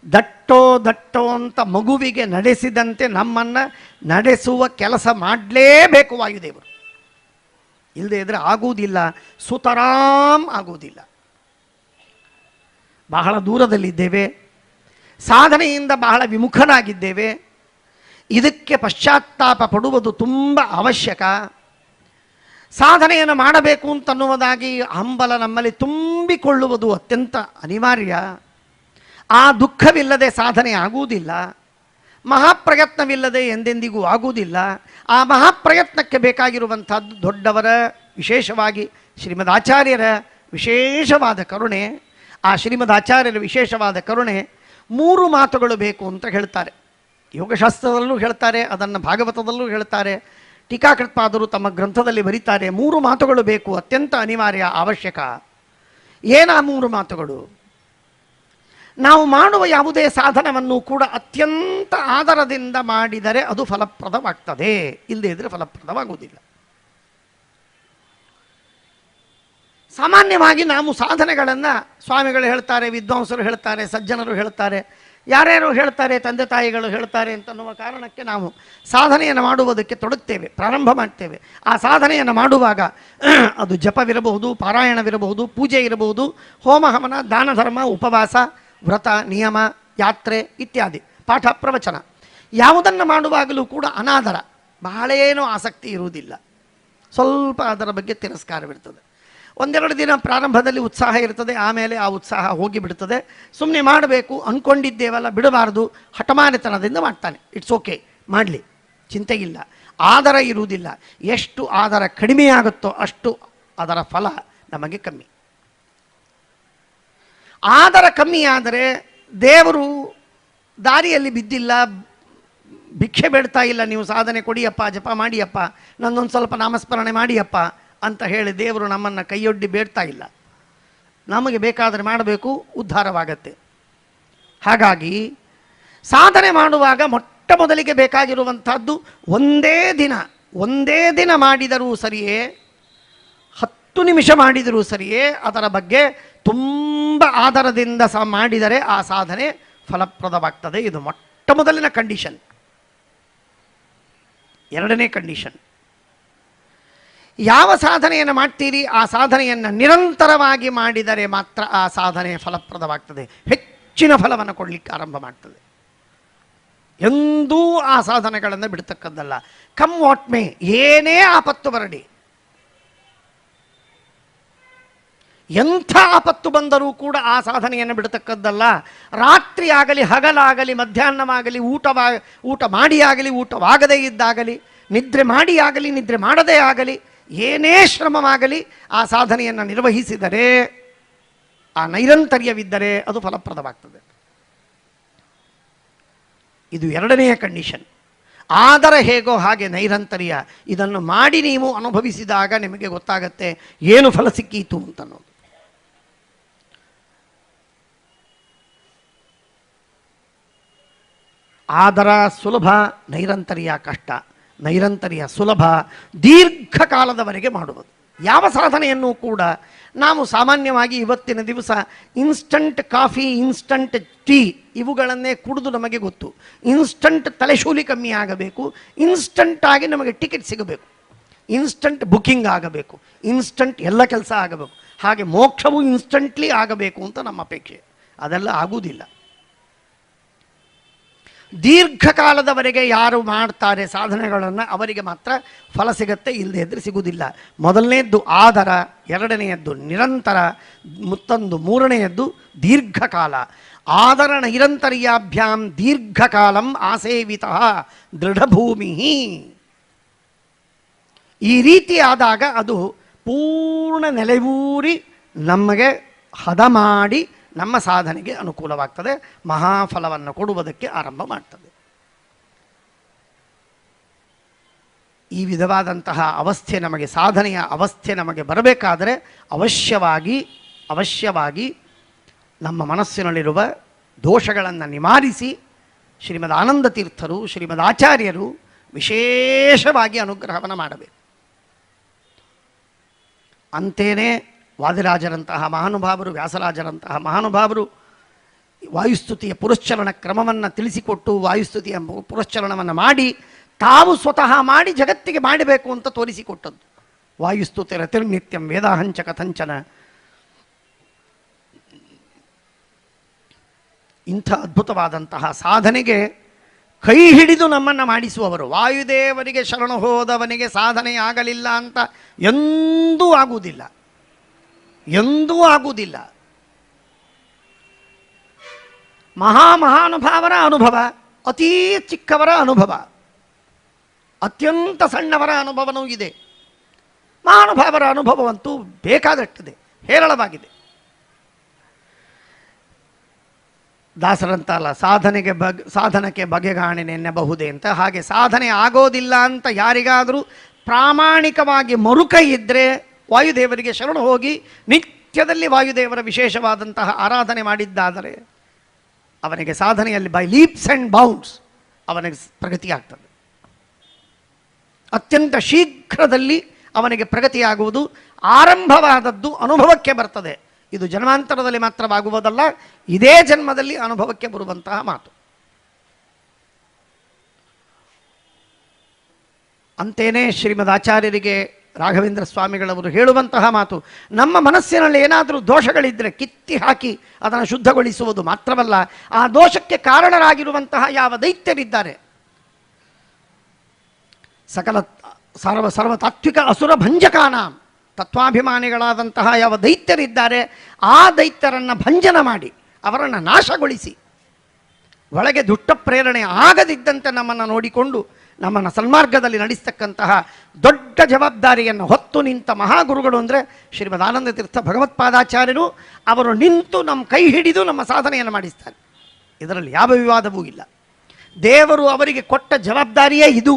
ದಟ್ಟೋ ದಟ್ಟೋ ಅಂತ ಮಗುವಿಗೆ ನಡೆಸಿದಂತೆ ನಮ್ಮನ್ನು ನಡೆಸುವ ಕೆಲಸ ಮಾಡಲೇಬೇಕು ವಾಯುದೇವರು. ಇಲ್ಲದೆ ಇದ್ದರೆ ಆಗುವುದಿಲ್ಲ, ಸುತರಾಮ್ ಆಗುವುದಿಲ್ಲ. ಬಹಳ ದೂರದಲ್ಲಿದ್ದೇವೆ, ಸಾಧನೆಯಿಂದ ಬಹಳ ವಿಮುಖನಾಗಿದ್ದೇವೆ. ಇದಕ್ಕೆ ಪಶ್ಚಾತ್ತಾಪ ಪಡುವುದು ತುಂಬ ಅವಶ್ಯಕ. ಸಾಧನೆಯನ್ನು ಮಾಡಬೇಕು ಅಂತನ್ನುವುದಾಗಿ ಹಂಬಲ ನಮ್ಮಲ್ಲಿ ತುಂಬಿಕೊಳ್ಳುವುದು ಅತ್ಯಂತ ಅನಿವಾರ್ಯ. ಆ ದುಃಖವಿಲ್ಲದೆ ಸಾಧನೆ ಆಗುವುದಿಲ್ಲ. ಮಹಾಪ್ರಯತ್ನವಿಲ್ಲದೆ ಎಂದೆಂದಿಗೂ ಆಗುವುದಿಲ್ಲ. ಆ ಮಹಾಪ್ರಯತ್ನಕ್ಕೆ ಬೇಕಾಗಿರುವಂಥದ್ದು ದೊಡ್ಡವರ, ವಿಶೇಷವಾಗಿ ಶ್ರೀಮದ್ ಆಚಾರ್ಯರ ವಿಶೇಷವಾದ ಕರುಣೆ. ಆ ಶ್ರೀಮದ್ ಆಚಾರ್ಯರ ವಿಶೇಷವಾದ ಕರುಣೆ 3 ಮಾತುಗಳು ಬೇಕು ಅಂತ ಹೇಳ್ತಾರೆ. ಯೋಗಶಾಸ್ತ್ರದಲ್ಲೂ ಹೇಳ್ತಾರೆ, ಅದನ್ನು ಭಾಗವತದಲ್ಲೂ ಹೇಳ್ತಾರೆ, ಟೀಕಾಕೃತ್ಪಾದರು ತಮ್ಮ ಗ್ರಂಥದಲ್ಲಿ ಬರೀತಾರೆ. 3 ಮಾತುಗಳು ಬೇಕು, ಅತ್ಯಂತ ಅನಿವಾರ್ಯ, ಅವಶ್ಯಕ. ಏನಾ 3 ಮಾತುಗಳು? ನಾವು ಮಾಡುವ ಯಾವುದೇ ಸಾಧನವನ್ನು ಕೂಡ ಅತ್ಯಂತ ಆದರದಿಂದ ಮಾಡಿದರೆ ಅದು ಫಲಪ್ರದವಾಗ್ತದೆ, ಇಲ್ಲದೇ ಇದ್ದರೆ ಫಲಪ್ರದವಾಗುವುದಿಲ್ಲ. ಸಾಮಾನ್ಯವಾಗಿ ನಾವು ಸಾಧನೆಗಳನ್ನು ಸ್ವಾಮಿಗಳು ಹೇಳ್ತಾರೆ, ವಿದ್ವಾಂಸರು ಹೇಳ್ತಾರೆ, ಸಜ್ಜನರು ಹೇಳ್ತಾರೆ, ಯಾರ್ಯಾರು ಹೇಳ್ತಾರೆ, ತಂದೆ ತಾಯಿಗಳು ಹೇಳ್ತಾರೆ ಅಂತನ್ನುವ ಕಾರಣಕ್ಕೆ ನಾವು ಸಾಧನೆಯನ್ನು ಮಾಡುವುದಕ್ಕೆ ತೊಡಗ್ತೇವೆ, ಪ್ರಾರಂಭ ಮಾಡ್ತೇವೆ. ಆ ಸಾಧನೆಯನ್ನು ಮಾಡುವಾಗ ಅದು ಜಪವಿರಬಹುದು, ಪಾರಾಯಣವಿರಬಹುದು, ಪೂಜೆ ಇರಬಹುದು, ಹೋಮ ಹವನ, ದಾನ ಧರ್ಮ, ಉಪವಾಸ, ವ್ರತ, ನಿಯಮ, ಯಾತ್ರೆ ಇತ್ಯಾದಿ, ಪಾಠ ಪ್ರವಚನ, ಯಾವುದನ್ನು ಮಾಡುವಾಗಲೂ ಕೂಡ ಅನಾದರ, ಬಹಳೇನೂ ಆಸಕ್ತಿ ಇರುವುದಿಲ್ಲ. ಸ್ವಲ್ಪ ಅದರ ಬಗ್ಗೆ ತಿರಸ್ಕಾರವಿರ್ತದೆ. 1-2 ದಿನ ಪ್ರಾರಂಭದಲ್ಲಿ ಉತ್ಸಾಹ ಇರ್ತದೆ, ಆಮೇಲೆ ಆ ಉತ್ಸಾಹ ಹೋಗಿಬಿಡ್ತದೆ. ಸುಮ್ಮನೆ ಮಾಡಬೇಕು ಅಂದ್ಕೊಂಡಿದ್ದೇವಲ್ಲ, ಬಿಡಬಾರ್ದು, ಹಠಮಾರಿತನದಿಂದ ಮಾಡ್ತಾನೆ. ಇಟ್ಸ್ ಓಕೆ, ಮಾಡಲಿ, ಚಿಂತೆಗಿಲ್ಲ. ಆದರ ಇರುವುದಿಲ್ಲ. ಎಷ್ಟು ಆದರ ಕಡಿಮೆಯಾಗುತ್ತೋ ಅಷ್ಟು ಅದರ ಫಲ ನಮಗೆ ಕಮ್ಮಿ. ಆದರ ಕಮ್ಮಿ ಆದರೆ ದೇವರು ದಾರಿಯಲ್ಲಿ ಬಿದ್ದಿಲ್ಲ, ಭಿಕ್ಷೆ ಬೇಡ್ತಾ ಇಲ್ಲ, ನೀವು ಸಾಧನೆ ಕೊಡಿಯಪ್ಪ, ಜಪ ಮಾಡಿಯಪ್ಪ, ನನ್ನೊಂದು ಸ್ವಲ್ಪ ನಾಮಸ್ಮರಣೆ ಮಾಡಿಯಪ್ಪ ಅಂತ ಹೇಳಿ ದೇವರು ನಮ್ಮನ್ನು ಕೈಯೊಡ್ಡಿ ಬೇಡ್ತಾ ಇಲ್ಲ. ನಮಗೆ ಬೇಕಾದರೆ ಮಾಡಬೇಕು, ಉದ್ಧಾರವಾಗತ್ತೆ. ಹಾಗಾಗಿ ಸಾಧನೆ ಮಾಡುವಾಗ ಮೊಟ್ಟ ಮೊದಲಿಗೆ ಬೇಕಾಗಿರುವಂಥದ್ದು ಒಂದೇ ದಿನ ಮಾಡಿದರೂ ಸರಿಯೇ, 10 ನಿಮಿಷ ಮಾಡಿದರೂ ಸರಿಯೇ, ಅದರ ಬಗ್ಗೆ ತುಂಬ ಆದರದಿಂದ ಮಾಡಿದರೆ ಆ ಸಾಧನೆ ಫಲಪ್ರದವಾಗ್ತದೆ. ಇದು ಮೊಟ್ಟ ಮೊದಲಿನ ಕಂಡೀಷನ್. ಎರಡನೇ ಕಂಡೀಷನ್, ಯಾವ ಸಾಧನೆಯನ್ನು ಮಾಡ್ತೀರಿ ಆ ಸಾಧನೆಯನ್ನು ನಿರಂತರವಾಗಿ ಮಾಡಿದರೆ ಮಾತ್ರ ಆ ಸಾಧನೆ ಫಲಪ್ರದವಾಗ್ತದೆ, ಹೆಚ್ಚಿನ ಫಲವನ್ನು ಕೊಡಲಿಕ್ಕೆ ಆರಂಭ ಮಾಡ್ತದೆ. ಎಂದೂ ಆ ಸಾಧನೆಗಳನ್ನು ಬಿಡ್ತಕ್ಕದ್ದಲ್ಲ. ಕಮ್ ವಾಟ್ ಮೇ, ಏನೇ ಆಪತ್ತು ಬರಲಿ, ಎಂಥ ಆಪತ್ತು ಬಂದರೂ ಕೂಡ ಆ ಸಾಧನೆಯನ್ನು ಬಿಡತಕ್ಕದ್ದಲ್ಲ. ರಾತ್ರಿ ಆಗಲಿ, ಹಗಲಾಗಲಿ, ಮಧ್ಯಾಹ್ನವಾಗಲಿ, ಊಟ ಮಾಡಿಯಾಗಲಿ, ಊಟವಾಗದೇ ಇದ್ದಾಗಲಿ, ನಿದ್ರೆ ಮಾಡಿಯಾಗಲಿ, ನಿದ್ರೆ ಮಾಡದೇ ಆಗಲಿ, ಏನೇ ಶ್ರಮವಾಗಲಿ ಆ ಸಾಧನೆಯನ್ನು ನಿರ್ವಹಿಸಿದರೆ, ಆ ನೈರಂತರ್ಯವಿದ್ದರೆ ಅದು ಫಲಪ್ರದವಾಗ್ತದೆ. ಇದು ಎರಡನೆಯ ಕಂಡೀಷನ್. ಆದರ ಹೇಗೋ ಹಾಗೆ ನೈರಂತರ್ಯ. ಇದನ್ನು ಮಾಡಿ ನೀವು ಅನುಭವಿಸಿದಾಗ ನಿಮಗೆ ಗೊತ್ತಾಗತ್ತೆ ಏನು ಫಲ ಸಿಕ್ಕೀತು ಅಂತನ್ನೋದು. ಆದರ ಸುಲಭ, ನೈರಂತರ್ಯ ಕಷ್ಟ. ನೈರಂತರ್ಯ ಸುಲಭ, ದೀರ್ಘಕಾಲದವರೆಗೆ ಮಾಡುವುದು. ಯಾವ ಸಾಧನೆಯನ್ನು ಕೂಡ ನಾವು ಸಾಮಾನ್ಯವಾಗಿ ಇವತ್ತಿನ ದಿವಸ ಇನ್ಸ್ಟಂಟ್ ಕಾಫಿ, ಇನ್ಸ್ಟಂಟ್ ಟೀ ಇವುಗಳನ್ನೇ ಕುಡಿದು ನಮಗೆ ಗೊತ್ತು. ಇನ್ಸ್ಟಂಟ್ ತಲೆಶೂಲಿ ಕಮ್ಮಿ ಆಗಬೇಕು, ಇನ್ಸ್ಟಂಟಾಗಿ ನಮಗೆ ಟಿಕೆಟ್ ಸಿಗಬೇಕು, ಇನ್ಸ್ಟಂಟ್ ಬುಕ್ಕಿಂಗ್ ಆಗಬೇಕು, ಇನ್ಸ್ಟಂಟ್ ಎಲ್ಲ ಕೆಲಸ ಆಗಬೇಕು. ಹಾಗೆ ಮೋಕ್ಷವು ಇನ್ಸ್ಟಂಟ್ಲಿ ಆಗಬೇಕು ಅಂತ ನಮ್ಮ ಅಪೇಕ್ಷೆ. ಅದೆಲ್ಲ ಆಗುವುದಿಲ್ಲ. ದೀರ್ಘಕಾಲದವರೆಗೆ ಯಾರು ಮಾಡ್ತಾರೆ ಸಾಧನೆಗಳನ್ನು ಅವರಿಗೆ ಮಾತ್ರ ಫಲ ಸಿಗತ್ತೆ, ಇಲ್ಲದೆ ಇದ್ದರೆ ಸಿಗುವುದಿಲ್ಲ. ಮೊದಲನೆಯದ್ದು ಆದರ, ಎರಡನೆಯದ್ದು ನಿರಂತರ, ಮೂರನೆಯದ್ದು ದೀರ್ಘಕಾಲ. ಆದರ ನೈರಂತರ್ಯಾಭ್ಯಾಂ ದೀರ್ಘಕಾಲಂ ಆಸೇವಿತಃ ದೃಢಭೂಮಿ. ಈ ರೀತಿ ಆದಾಗ ಅದು ಪೂರ್ಣ ನೆಲೆಯೂರಿ ನಮಗೆ ಹದ ಮಾಡಿ ನಮ್ಮ ಸಾಧನೆಗೆ ಅನುಕೂಲವಾಗ್ತದೆ, ಮಹಾಫಲವನ್ನು ಕೊಡುವುದಕ್ಕೆ ಆರಂಭ ಮಾಡ್ತದೆ. ಈ ವಿಧವಾದಂತಹ ಅವಸ್ಥೆ ನಮಗೆ, ಸಾಧನೆಯ ಅವಸ್ಥೆ ನಮಗೆ ಬರಬೇಕಾದರೆ ಅವಶ್ಯವಾಗಿ ನಮ್ಮ ಮನಸ್ಸಿನಲ್ಲಿರುವ ದೋಷಗಳನ್ನು ನಿವಾರಿಸಿ ಶ್ರೀಮದ್ ಆನಂದ ತೀರ್ಥರು, ಶ್ರೀಮದ್ ಆಚಾರ್ಯರು ವಿಶೇಷವಾಗಿ ಅನುಗ್ರಹವನ್ನು ಮಾಡಬೇಕು. ಅಂತೇನೇ ವಾದಿರಾಜರಂತಹ ಮಹಾನುಭಾವರು, ವ್ಯಾಸರಾಜರಂತಹ ಮಹಾನುಭಾವರು ವಾಯುಸ್ತುತಿಯ ಪುರಶ್ಚರಣ ಕ್ರಮವನ್ನು ತಿಳಿಸಿಕೊಟ್ಟು ವಾಯುಸ್ತುತಿಯ ಪುರಶ್ಚರಣವನ್ನು ಮಾಡಿ ತಾವು ಸ್ವತಃ ಮಾಡಿ ಜಗತ್ತಿಗೆ ಮಾಡಬೇಕು ಅಂತ ತೋರಿಸಿಕೊಟ್ಟದ್ದು. ವಾಯುಸ್ತುತಿ ರತಿರ್ನಿತ್ಯಂ ವೇದಾಹಂಚ ಕಥಂಚನ. ಇಂಥ ಅದ್ಭುತವಾದಂತಹ ಸಾಧನೆಗೆ ಕೈ ಹಿಡಿದು ನಮ್ಮನ್ನು ಮಾಡಿಸುವವರು. ವಾಯುದೇವರಿಗೆ ಶರಣು ಹೋದವನಿಗೆ ಸಾಧನೆ ಆಗಲಿಲ್ಲ ಅಂತ ಎಂದೂ ಆಗುವುದಿಲ್ಲ, ಎಂದೂ ಆಗುವುದಿಲ್ಲ. ಮಹಾನುಭಾವರ ಅನುಭವ, ಅತೀ ಚಿಕ್ಕವರ ಅನುಭವ, ಅತ್ಯಂತ ಸಣ್ಣವರ ಅನುಭವನೂ ಇದೆ. ಮಹಾನುಭಾವರ ಅನುಭವವಂತೂ ಬೇಕಾದಷ್ಟಿದೆ, ಹೇರಳವಾಗಿದೆ. ದಾಸರಂತಲ್ಲ, ಸಾಧನಕ್ಕೆ ಬಗೆಗಾಣೆನೆನ್ನಬಹುದೇ ಅಂತ. ಹಾಗೆ ಸಾಧನೆ ಆಗೋದಿಲ್ಲ ಅಂತ ಯಾರಿಗಾದರೂ ಪ್ರಾಮಾಣಿಕವಾಗಿ ಮರುಕೈ ಇದ್ದರೆ ವಾಯುದೇವರಿಗೆ ಶರಣು ಹೋಗಿ ನಿತ್ಯದಲ್ಲಿ ವಾಯುದೇವರ ವಿಶೇಷವಾದಂತಹ ಆರಾಧನೆ ಮಾಡಿದ್ದಾದರೆ ಅವನಿಗೆ ಸಾಧನೆಯಲ್ಲಿ ಬೈ ಲೀಪ್ಸ್ ಆ್ಯಂಡ್ ಬೌಂಡ್ಸ್ ಅವನಿಗೆ ಪ್ರಗತಿ ಆಗ್ತದೆ. ಅತ್ಯಂತ ಶೀಘ್ರದಲ್ಲಿ ಅವನಿಗೆ ಪ್ರಗತಿಯಾಗುವುದು. ಆರಂಭವಾದದ್ದು ಅನುಭವಕ್ಕೆ ಬರ್ತದೆ. ಇದು ಜನ್ಮಾಂತರದಲ್ಲಿ ಮಾತ್ರವಾಗುವುದಲ್ಲ, ಇದೇ ಜನ್ಮದಲ್ಲಿ ಅನುಭವಕ್ಕೆ ಬರುವಂತಹ ಮಾತು. ಅಂತೇನೇ ಶ್ರೀಮದ್ ಆಚಾರ್ಯರಿಗೆ ರಾಘವೇಂದ್ರ ಸ್ವಾಮಿಗಳವರು ಹೇಳುವಂತಹ ಮಾತು, ನಮ್ಮ ಮನಸ್ಸಿನಲ್ಲಿ ಏನಾದರೂ ದೋಷಗಳಿದ್ದರೆ ಕಿತ್ತಿ ಹಾಕಿ ಅದನ್ನು ಶುದ್ಧಗೊಳಿಸುವುದು ಮಾತ್ರವಲ್ಲ, ಆ ದೋಷಕ್ಕೆ ಕಾರಣರಾಗಿರುವಂತಹ ಯಾವ ದೈತ್ಯರಿದ್ದಾರೆ, ಸರ್ವ ತಾತ್ವಿಕ ಅಸುರ ಭಂಜಕಾನ, ತತ್ವಾಭಿಮಾನಿಗಳಾದಂತಹ ಯಾವ ದೈತ್ಯರಿದ್ದಾರೆ ಆ ದೈತ್ಯರನ್ನು ಭಂಜನ ಮಾಡಿ ಅವರನ್ನು ನಾಶಗೊಳಿಸಿ ಒಳಗೆ ದುಷ್ಟ ಪ್ರೇರಣೆ ಆಗದಿದ್ದಂತೆ ನಮ್ಮನ್ನು ನೋಡಿಕೊಂಡು ನಮ್ಮನ್ನು ಸನ್ಮಾರ್ಗದಲ್ಲಿ ನಡೆಸ್ತಕ್ಕಂತಹ ದೊಡ್ಡ ಜವಾಬ್ದಾರಿಯನ್ನು ಹೊತ್ತು ನಿಂತ ಮಹಾಗುರುಗಳು ಅಂದರೆ ಶ್ರೀಮದ್ ಆನಂದ ತೀರ್ಥ ಭಗವತ್ಪಾದಾಚಾರ್ಯರು. ಅವರು ನಿಂತು ನಮ್ಮ ಕೈ ಹಿಡಿದು ನಮ್ಮ ಸಾಧನೆಯನ್ನು ಮಾಡಿಸ್ತಾರೆ. ಇದರಲ್ಲಿ ಯಾವ ವಿವಾದವೂ ಇಲ್ಲ. ದೇವರು ಅವರಿಗೆ ಕೊಟ್ಟ ಜವಾಬ್ದಾರಿಯೇ ಇದು.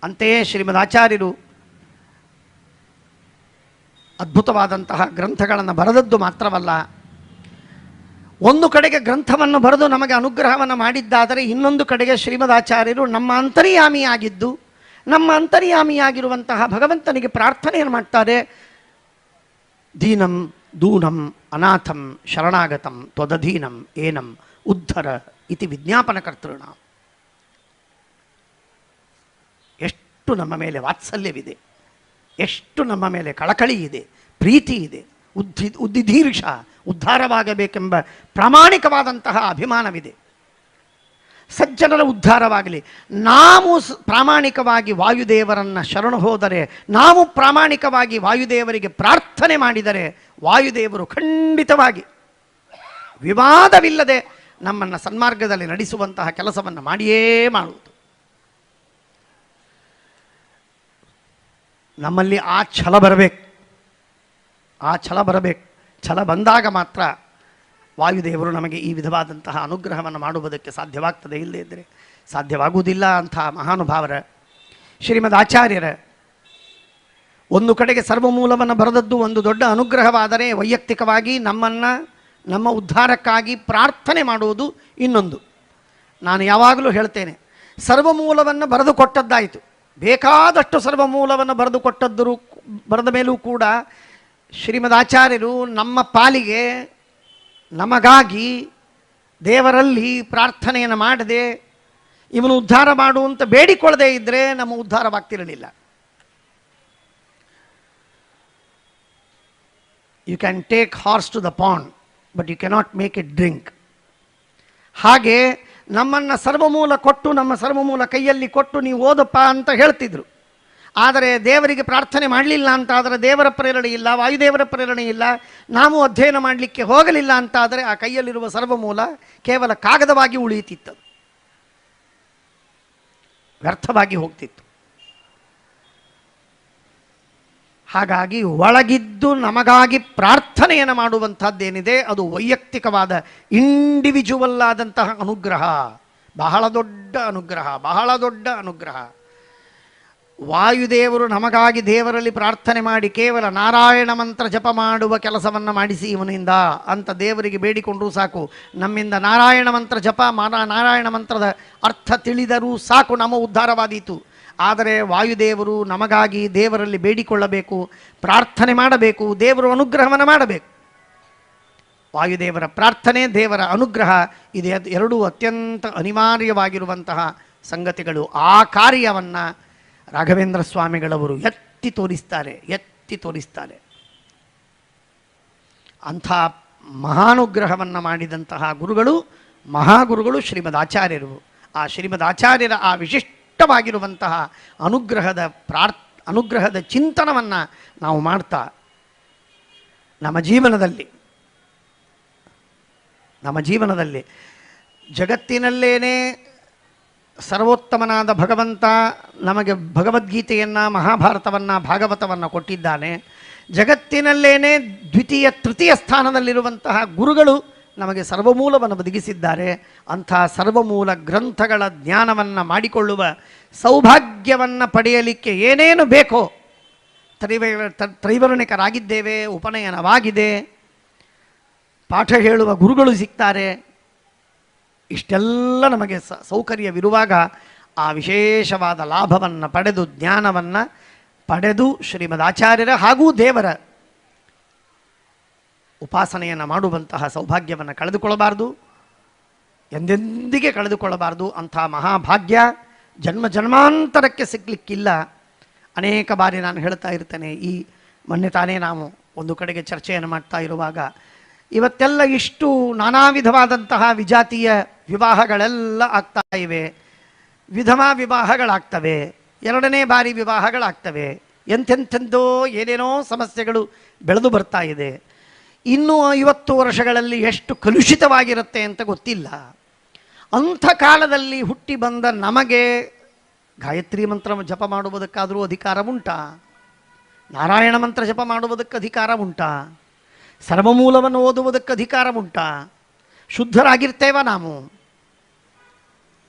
ಅಂತೆಯೇ ಶ್ರೀಮದ್ ಆಚಾರ್ಯರು ಅದ್ಭುತವಾದಂತಹ ಗ್ರಂಥಗಳನ್ನು ಬರೆದದ್ದು ಮಾತ್ರವಲ್ಲ, ಒಂದು ಕಡೆಗೆ ಗ್ರಂಥವನ್ನು ಬರೆದು ನಮಗೆ ಅನುಗ್ರಹವನ್ನು ಮಾಡಿದ್ದಾದರೆ, ಇನ್ನೊಂದು ಕಡೆಗೆ ಶ್ರೀಮದ್ ಆಚಾರ್ಯರು ನಮ್ಮ ಅಂತರ್ಯಾಮಿಯಾಗಿದ್ದು, ನಮ್ಮ ಅಂತರ್ಯಾಮಿಯಾಗಿರುವಂತಹ ಭಗವಂತನಿಗೆ ಪ್ರಾರ್ಥನೆಯನ್ನು ಮಾಡ್ತಾರೆ. ದೀನಂ ದೂನಂ ಅನಾಥಂ ಶರಣಾಗತಂ ತ್ವದಧೀನಂ ಏನಂ ಉದ್ಧರ ಇತಿ ವಿಜ್ಞಾಪನಕರ್ತೃಣ. ಎಷ್ಟು ನಮ್ಮ ಮೇಲೆ ವಾತ್ಸಲ್ಯವಿದೆ, ಎಷ್ಟು ನಮ್ಮ ಮೇಲೆ ಕಳಕಳಿ ಇದೆ, ಪ್ರೀತಿ ಇದೆ, ಉದ್ದಿಧೀರ್ಷ ಉದ್ಧಾರವಾಗಬೇಕೆಂಬ ಪ್ರಾಮಾಣಿಕವಾದಂತಹ ಅಭಿಮಾನವಿದೆ. ಸಜ್ಜನರ ಉದ್ಧಾರವಾಗಲಿ. ನಾವು ಪ್ರಾಮಾಣಿಕವಾಗಿ ವಾಯುದೇವರನ್ನು ಶರಣು ಹೋದರೆ, ನಾವು ಪ್ರಾಮಾಣಿಕವಾಗಿ ವಾಯುದೇವರಿಗೆ ಪ್ರಾರ್ಥನೆ ಮಾಡಿದರೆ, ವಾಯುದೇವರು ಖಂಡಿತವಾಗಿ ವಿವಾದವಿಲ್ಲದೆ ನಮ್ಮನ್ನು ಸನ್ಮಾರ್ಗದಲ್ಲಿ ನಡೆಸುವಂತಹ ಕೆಲಸವನ್ನು ಮಾಡಿಯೇ ಮಾಡುವುದು. ನಮ್ಮಲ್ಲಿ ಆ ಛಲ ಬರಬೇಕು, ಆ ಛಲ ಬರಬೇಕು. ಛಲ ಬಂದಾಗ ಮಾತ್ರ ವಾಯುದೇವರು ನಮಗೆ ಈ ವಿಧವಾದಂತಹ ಅನುಗ್ರಹವನ್ನು ಮಾಡುವುದಕ್ಕೆ ಸಾಧ್ಯವಾಗ್ತದೆ. ಇಲ್ಲದೇ ಇದ್ದರೆ ಸಾಧ್ಯವಾಗುವುದಿಲ್ಲ. ಅಂತಹ ಮಹಾನುಭಾವರ ಶ್ರೀಮದ್ ಆಚಾರ್ಯರ ಒಂದು ಕಡೆಗೆ ಸರ್ವಮೂಲವನ್ನು ಬರೆದದ್ದು ಒಂದು ದೊಡ್ಡ ಅನುಗ್ರಹವಾದರೆ, ವೈಯಕ್ತಿಕವಾಗಿ ನಮ್ಮನ್ನು ನಮ್ಮ ಉದ್ಧಾರಕ್ಕಾಗಿ ಪ್ರಾರ್ಥನೆ ಮಾಡುವುದು ಇನ್ನೊಂದು. ನಾನು ಯಾವಾಗಲೂ ಹೇಳ್ತೇನೆ, ಸರ್ವಮೂಲವನ್ನು ಬರೆದು ಕೊಟ್ಟದ್ದಾಯಿತು, ಬೇಕಾದಷ್ಟು ಸರ್ವಮೂಲವನ್ನು ಬರೆದ ಮೇಲೂ ಕೂಡ ಶ್ರೀಮದ್ ಆಚಾರ್ಯರು ನಮ್ಮ ಪಾಲಿಗೆ ನಮಗಾಗಿ ದೇವರಲ್ಲಿ ಪ್ರಾರ್ಥನೆಯನ್ನು ಮಾಡದೆ, ಇವನು ಉದ್ಧಾರ ಮಾಡುವಂತ ಬೇಡಿಕೊಳ್ಳದೆ ಇದ್ದರೆ ನಮ್ಮ ಉದ್ಧಾರವಾಗ್ತಿರಲಿಲ್ಲ. You can take horse to the pond but you cannot make it drink. ಹಾಗೆ ನಮ್ಮನ್ನು ಸರ್ವಮೂಲ ಕೊಟ್ಟು, ನಮ್ಮ ಸರ್ವಮೂಲ ಕೈಯಲ್ಲಿ ಕೊಟ್ಟು ನೀವು ಓದಪ್ಪ ಅಂತ ಹೇಳ್ತಿದ್ರು. ಆದರೆ ದೇವರಿಗೆ ಪ್ರಾರ್ಥನೆ ಮಾಡಲಿಲ್ಲ ಅಂತಾದರೆ ದೇವರ ಪ್ರೇರಣೆ ಇಲ್ಲ, ವಾಯುದೇವರ ಪ್ರೇರಣೆ ಇಲ್ಲ, ನಾವು ಅಧ್ಯಯನ ಮಾಡಲಿಕ್ಕೆ ಹೋಗಲಿಲ್ಲ ಅಂತಾದರೆ ಆ ಕೈಯಲ್ಲಿರುವ ಸರ್ವಮೂಲ ಕೇವಲ ಕಾಗದವಾಗಿ ಉಳಿಯುತ್ತಿತ್ತು, ವ್ಯರ್ಥವಾಗಿ ಹೋಗ್ತಿತ್ತು. ಹಾಗಾಗಿ ಒಳಗಿದ್ದು ನಮಗಾಗಿ ಪ್ರಾರ್ಥನೆಯನ್ನು ಮಾಡುವಂಥದ್ದೇನಿದೆ ಅದು ವೈಯಕ್ತಿಕವಾದ ಇಂಡಿವಿಜುವಲ್ ಆದಂತಹ ಅನುಗ್ರಹ, ಬಹಳ ದೊಡ್ಡ ಅನುಗ್ರಹ, ಬಹಳ ದೊಡ್ಡ ಅನುಗ್ರಹ. ವಾಯುದೇವರು ನಮಗಾಗಿ ದೇವರಲ್ಲಿ ಪ್ರಾರ್ಥನೆ ಮಾಡಿ ಕೇವಲ ನಾರಾಯಣ ಮಂತ್ರ ಜಪ ಮಾಡುವ ಕೆಲಸವನ್ನು ಮಾಡಿಸಿ ಇವನಿಂದ ಅಂತ ದೇವರಿಗೆ ಬೇಡಿಕೊಂಡರೂ ಸಾಕು. ನಮ್ಮಿಂದ ನಾರಾಯಣ ಮಂತ್ರ ಜಪ, ನಾರಾಯಣ ಮಂತ್ರದ ಅರ್ಥ ತಿಳಿದರೂ ಸಾಕು, ನಮ್ಮ ಉದ್ಧಾರವಾದೀತು. ಆದರೆ ವಾಯುದೇವರು ನಮಗಾಗಿ ದೇವರಲ್ಲಿ ಬೇಡಿಕೊಳ್ಳಬೇಕು, ಪ್ರಾರ್ಥನೆ ಮಾಡಬೇಕು, ದೇವರು ಅನುಗ್ರಹವನ್ನು ಮಾಡಬೇಕು. ವಾಯುದೇವರ ಪ್ರಾರ್ಥನೆ, ದೇವರ ಅನುಗ್ರಹ ಇದೆ, ಎರಡೂ ಅತ್ಯಂತ ಅನಿವಾರ್ಯವಾಗಿರುವಂತಹ ಸಂಗತಿಗಳು. ಆ ಕಾರ್ಯವನ್ನು ರಾಘವೇಂದ್ರ ಸ್ವಾಮಿಗಳವರು ಎತ್ತಿ ತೋರಿಸ್ತಾರೆ. ಅಂಥ ಮಹಾನುಗ್ರಹವನ್ನು ಮಾಡಿದಂತಹ ಗುರುಗಳು, ಮಹಾಗುರುಗಳು ಶ್ರೀಮದ್ ಆಚಾರ್ಯರು. ಆ ಶ್ರೀಮದ್ ಆಚಾರ್ಯರ ಆ ವಿಶಿಷ್ಟವಾಗಿರುವಂತಹ ಅನುಗ್ರಹದ ಚಿಂತನವನ್ನು ನಾವು ಮಾಡ್ತಾ ನಮ್ಮ ಜೀವನದಲ್ಲಿ ಜಗತ್ತಿನಲ್ಲೇನೇ ಸರ್ವೋತ್ತಮನಾದ ಭಗವಂತ ನಮಗೆ ಭಗವದ್ಗೀತೆಯನ್ನು, ಮಹಾಭಾರತವನ್ನು, ಭಾಗವತವನ್ನು ಕೊಟ್ಟಿದ್ದಾನೆ. ಜಗತ್ತಿನಲ್ಲೇನೇ ದ್ವಿತೀಯ ತೃತೀಯ ಸ್ಥಾನದಲ್ಲಿರುವಂತಹ ಗುರುಗಳು ನಮಗೆ ಸರ್ವಮೂಲವನ್ನು ಒದಗಿಸಿದ್ದಾರೆ. ಅಂಥ ಸರ್ವಮೂಲ ಗ್ರಂಥಗಳ ಜ್ಞಾನವನ್ನು ಮಾಡಿಕೊಳ್ಳುವ ಸೌಭಾಗ್ಯವನ್ನು ಪಡೆಯಲಿಕ್ಕೆ ಏನೇನು ಬೇಕೋ ತ್ರೈವರ್ಣಿಕರಾಗಿದ್ದೇವೆ, ಉಪನಯನವಾಗಿದೆ, ಪಾಠ ಹೇಳುವ ಗುರುಗಳು ಸಿಗ್ತಾರೆ. ಇಷ್ಟೆಲ್ಲ ನಮಗೆ ಸೌಕರ್ಯವಿರುವಾಗ ಆ ವಿಶೇಷವಾದ ಲಾಭವನ್ನು ಪಡೆದು, ಜ್ಞಾನವನ್ನು ಪಡೆದು ಶ್ರೀಮದ್ ಆಚಾರ್ಯರ ಹಾಗೂ ದೇವರ ಉಪಾಸನೆಯನ್ನು ಮಾಡುವಂತಹ ಸೌಭಾಗ್ಯವನ್ನು ಕಳೆದುಕೊಳ್ಳಬಾರ್ದು, ಎಂದೆಂದಿಗೆ ಕಳೆದುಕೊಳ್ಳಬಾರ್ದು. ಅಂಥ ಮಹಾಭಾಗ್ಯ ಜನ್ಮಾಂತರಕ್ಕೆ ಸಿಗಲಿಕ್ಕಿಲ್ಲ. ಅನೇಕ ಬಾರಿ ನಾನು ಹೇಳ್ತಾ ಇರ್ತೇನೆ, ಈ ಮೊನ್ನೆ ತಾನೇ ನಾವು ಒಂದು ಕಡೆಗೆ ಚರ್ಚೆಯನ್ನು ಮಾಡ್ತಾ ಇರುವಾಗ, ಇವತ್ತೆಲ್ಲ ಇಷ್ಟು ನಾನಾ ವಿಧವಾದಂತಹ ವಿಜಾತೀಯ ವಿವಾಹಗಳೆಲ್ಲ ಆಗ್ತಾ ಇವೆ, ವಿಧವಾ ವಿವಾಹಗಳಾಗ್ತವೆ, ಎರಡನೇ ಬಾರಿ ವಿವಾಹಗಳಾಗ್ತವೆ, ಎಂತೆಂಥೆಂದೋ ಏನೇನೋ ಸಮಸ್ಯೆಗಳು ಬೆಳೆದು ಬರ್ತಾ ಇದೆ. ಇನ್ನೂ 50 ವರ್ಷಗಳಲ್ಲಿ ಎಷ್ಟು ಕಲುಷಿತವಾಗಿರುತ್ತೆ ಅಂತ ಗೊತ್ತಿಲ್ಲ. ಅಂಥ ಕಾಲದಲ್ಲಿ ಹುಟ್ಟಿ ಬಂದ ನಮಗೆ ಗಾಯತ್ರಿ ಮಂತ್ರ ಜಪ ಮಾಡುವುದಕ್ಕಾದರೂ ಅಧಿಕಾರ ಉಂಟಾ? ನಾರಾಯಣ ಮಂತ್ರ ಜಪ ಮಾಡುವುದಕ್ಕೆ ಅಧಿಕಾರ ಉಂಟಾ? ಸರ್ವಮೂಲವನ್ನು ಓದುವುದಕ್ಕೆ ಅಧಿಕಾರ ಉಂಟಾ? ಶುದ್ಧರಾಗಿರ್ತೇವ ನಾವು?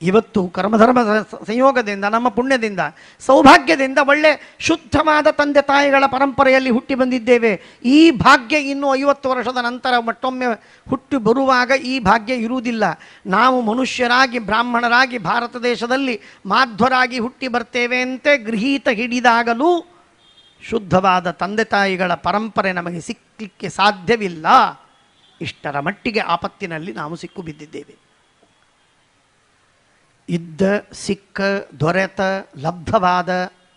ಇವತ್ತು ಕರ್ಮಧರ್ಮದ ಸಂಯೋಗದಿಂದ, ನಮ್ಮ ಪುಣ್ಯದಿಂದ, ಸೌಭಾಗ್ಯದಿಂದ ಒಳ್ಳೆ ಶುದ್ಧವಾದ ತಂದೆ ತಾಯಿಗಳ ಪರಂಪರೆಯಲ್ಲಿ ಹುಟ್ಟಿ ಬಂದಿದ್ದೇವೆ. ಈ ಭಾಗ್ಯ ಇನ್ನು 50 ವರ್ಷದ ನಂತರ ಮತ್ತೊಮ್ಮೆ ಹುಟ್ಟಿ ಬರುವಾಗ ಈ ಭಾಗ್ಯ ಇರುವುದಿಲ್ಲ. ನಾವು ಮನುಷ್ಯರಾಗಿ, ಬ್ರಾಹ್ಮಣರಾಗಿ, ಭಾರತ ದೇಶದಲ್ಲಿ ಮಾಧ್ವರಾಗಿ ಹುಟ್ಟಿ ಬರ್ತೇವೆ ಅಂತೆ ಗೃಹೀತ ಹಿಡಿದಾಗಲೂ ಶುದ್ಧವಾದ ತಂದೆ ತಾಯಿಗಳ ಪರಂಪರೆ ನಮಗೆ ಸಿಕ್ಕಲಿಕ್ಕೆ ಸಾಧ್ಯವಿಲ್ಲ. ಇಷ್ಟರ ಮಟ್ಟಿಗೆ ಆಪತ್ತಿನಲ್ಲಿ ನಾವು ಸಿಕ್ಕು ಬಿದ್ದಿದ್ದೇವೆ. ಇದ್ದ, ಸಿಕ್ಕ, ದೊರೆತ, ಲಬ್ಧವಾದ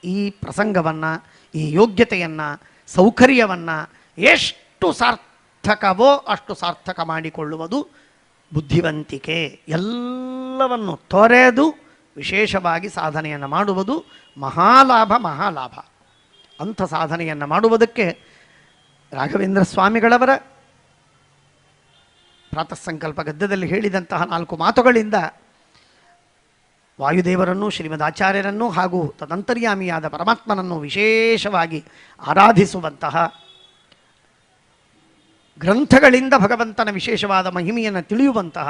ಈ ಪ್ರಸಂಗವನ್ನು, ಈ ಯೋಗ್ಯತೆಯನ್ನು, ಸೌಕರ್ಯವನ್ನು ಎಷ್ಟು ಸಾರ್ಥಕವೋ ಅಷ್ಟು ಸಾರ್ಥಕ ಮಾಡಿಕೊಳ್ಳುವುದು ಬುದ್ಧಿವಂತಿಕೆ. ಎಲ್ಲವನ್ನು ತೊರೆದು ವಿಶೇಷವಾಗಿ ಸಾಧನೆಯನ್ನು ಮಾಡುವುದು ಮಹಾಲಾಭ. ಮಹಾಲಾಭ ಅಂಥ ಸಾಧನೆಯನ್ನು ಮಾಡುವುದಕ್ಕೆ ರಾಘವೇಂದ್ರ ಸ್ವಾಮಿಗಳವರ ಪ್ರಾತಃ ಸಂಕಲ್ಪ ಗದ್ಯದಲ್ಲಿ ಹೇಳಿದಂತಹ 4 ಮಾತುಗಳಿಂದ ವಾಯುದೇವರನ್ನು, ಶ್ರೀಮದ್ ಆಚಾರ್ಯರನ್ನು ಹಾಗೂ ತದಂತರ್ಯಾಮಿಯಾದ ಪರಮಾತ್ಮನನ್ನು ವಿಶೇಷವಾಗಿ ಆರಾಧಿಸುವಂತಹ, ಗ್ರಂಥಗಳಿಂದ ಭಗವಂತನ ವಿಶೇಷವಾದ ಮಹಿಮೆಯನ್ನು ತಿಳಿಯುವಂತಹ,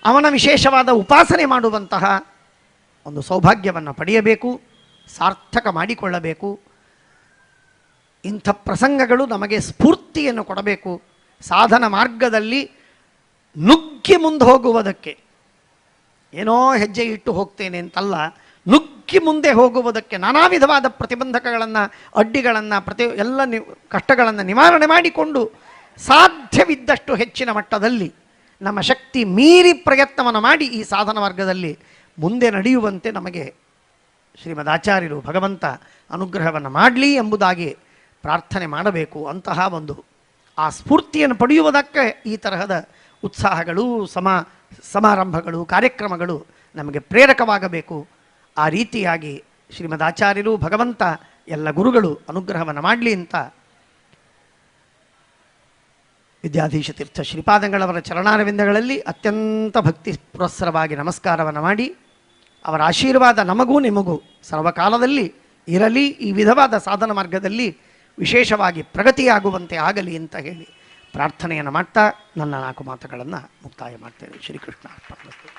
ಅವನ ವಿಶೇಷವಾದ ಉಪಾಸನೆ ಮಾಡುವಂತಹ ಒಂದು ಸೌಭಾಗ್ಯವನ್ನು ಪಡೆಯಬೇಕು, ಸಾರ್ಥಕ ಮಾಡಿಕೊಳ್ಳಬೇಕು. ಇಂಥ ಪ್ರಸಂಗಗಳು ನಮಗೆ ಸ್ಫೂರ್ತಿಯನ್ನು ಕೊಡಬೇಕು. ಸಾಧನ ಮಾರ್ಗದಲ್ಲಿ ನುಗ್ಗಿ ಮುಂದೆ ಹೋಗುವುದಕ್ಕೆ, ಏನೋ ಹೆಜ್ಜೆ ಇಟ್ಟು ಹೋಗ್ತೇನೆ ಅಂತಲ್ಲ, ನುಗ್ಗಿ ಮುಂದೆ ಹೋಗುವುದಕ್ಕೆ ನಾನಾ ವಿಧವಾದ ಪ್ರತಿಬಂಧಕಗಳನ್ನು, ಅಡ್ಡಿಗಳನ್ನು, ಎಲ್ಲ ಕಷ್ಟಗಳನ್ನು ನಿವಾರಣೆ ಮಾಡಿಕೊಂಡು ಸಾಧ್ಯವಿದ್ದಷ್ಟು ಹೆಚ್ಚಿನ ಮಟ್ಟದಲ್ಲಿ ನಮ್ಮ ಶಕ್ತಿ ಮೀರಿ ಪ್ರಯತ್ನವನ್ನು ಮಾಡಿ ಈ ಸಾಧನ ಮಾರ್ಗದಲ್ಲಿ ಮುಂದೆ ನಡೆಯುವಂತೆ ನಮಗೆ ಶ್ರೀಮದ್ ಆಚಾರ್ಯರು, ಭಗವಂತ ಅನುಗ್ರಹವನ್ನು ಮಾಡಲಿ ಎಂಬುದಾಗಿ ಪ್ರಾರ್ಥನೆ ಮಾಡಬೇಕು. ಅಂತಹ ಒಂದು ಆ ಸ್ಫೂರ್ತಿಯನ್ನು ಪಡೆಯುವುದಕ್ಕೆ ಈ ತರಹದ ಉತ್ಸಾಹಗಳು, ಸಮಾರಂಭಗಳು, ಕಾರ್ಯಕ್ರಮಗಳು ನಮಗೆ ಪ್ರೇರಕವಾಗಬೇಕು. ಆ ರೀತಿಯಾಗಿ ಶ್ರೀಮದ್ ಆಚಾರ್ಯರು, ಭಗವಂತ, ಎಲ್ಲ ಗುರುಗಳು ಅನುಗ್ರಹವನ್ನು ಮಾಡಲಿ ಅಂತ ವಿದ್ಯಾಧೀಶ ತೀರ್ಥ ಶ್ರೀಪಾದಂಗಳವರ ಚರಣಾರವಿಂದಗಳಲ್ಲಿ ಅತ್ಯಂತ ಭಕ್ತಿ ಪುರಸ್ಸರವಾಗಿ ನಮಸ್ಕಾರವನ್ನು ಮಾಡಿ, ಅವರ ಆಶೀರ್ವಾದ ನಮಗೂ ನಿಮಗೂ ಸರ್ವಕಾಲದಲ್ಲಿ ಇರಲಿ. ಈ ವಿಧವಾದ ಸಾಧನ ಮಾರ್ಗದಲ್ಲಿ ವಿಶೇಷವಾಗಿ ಪ್ರಗತಿಯಾಗುವಂತೆ ಆಗಲಿ ಅಂತ ಹೇಳಿ ಪ್ರಾರ್ಥನೆಯನ್ನು ಮಾಡ್ತಾ ನನ್ನ 4 ಮಾತುಗಳನ್ನು ಮುಕ್ತಾಯ ಮಾಡ್ತೇನೆ. ಶ್ರೀಕೃಷ್ಣ ಅರ್ಪಣಮಸ್ತು.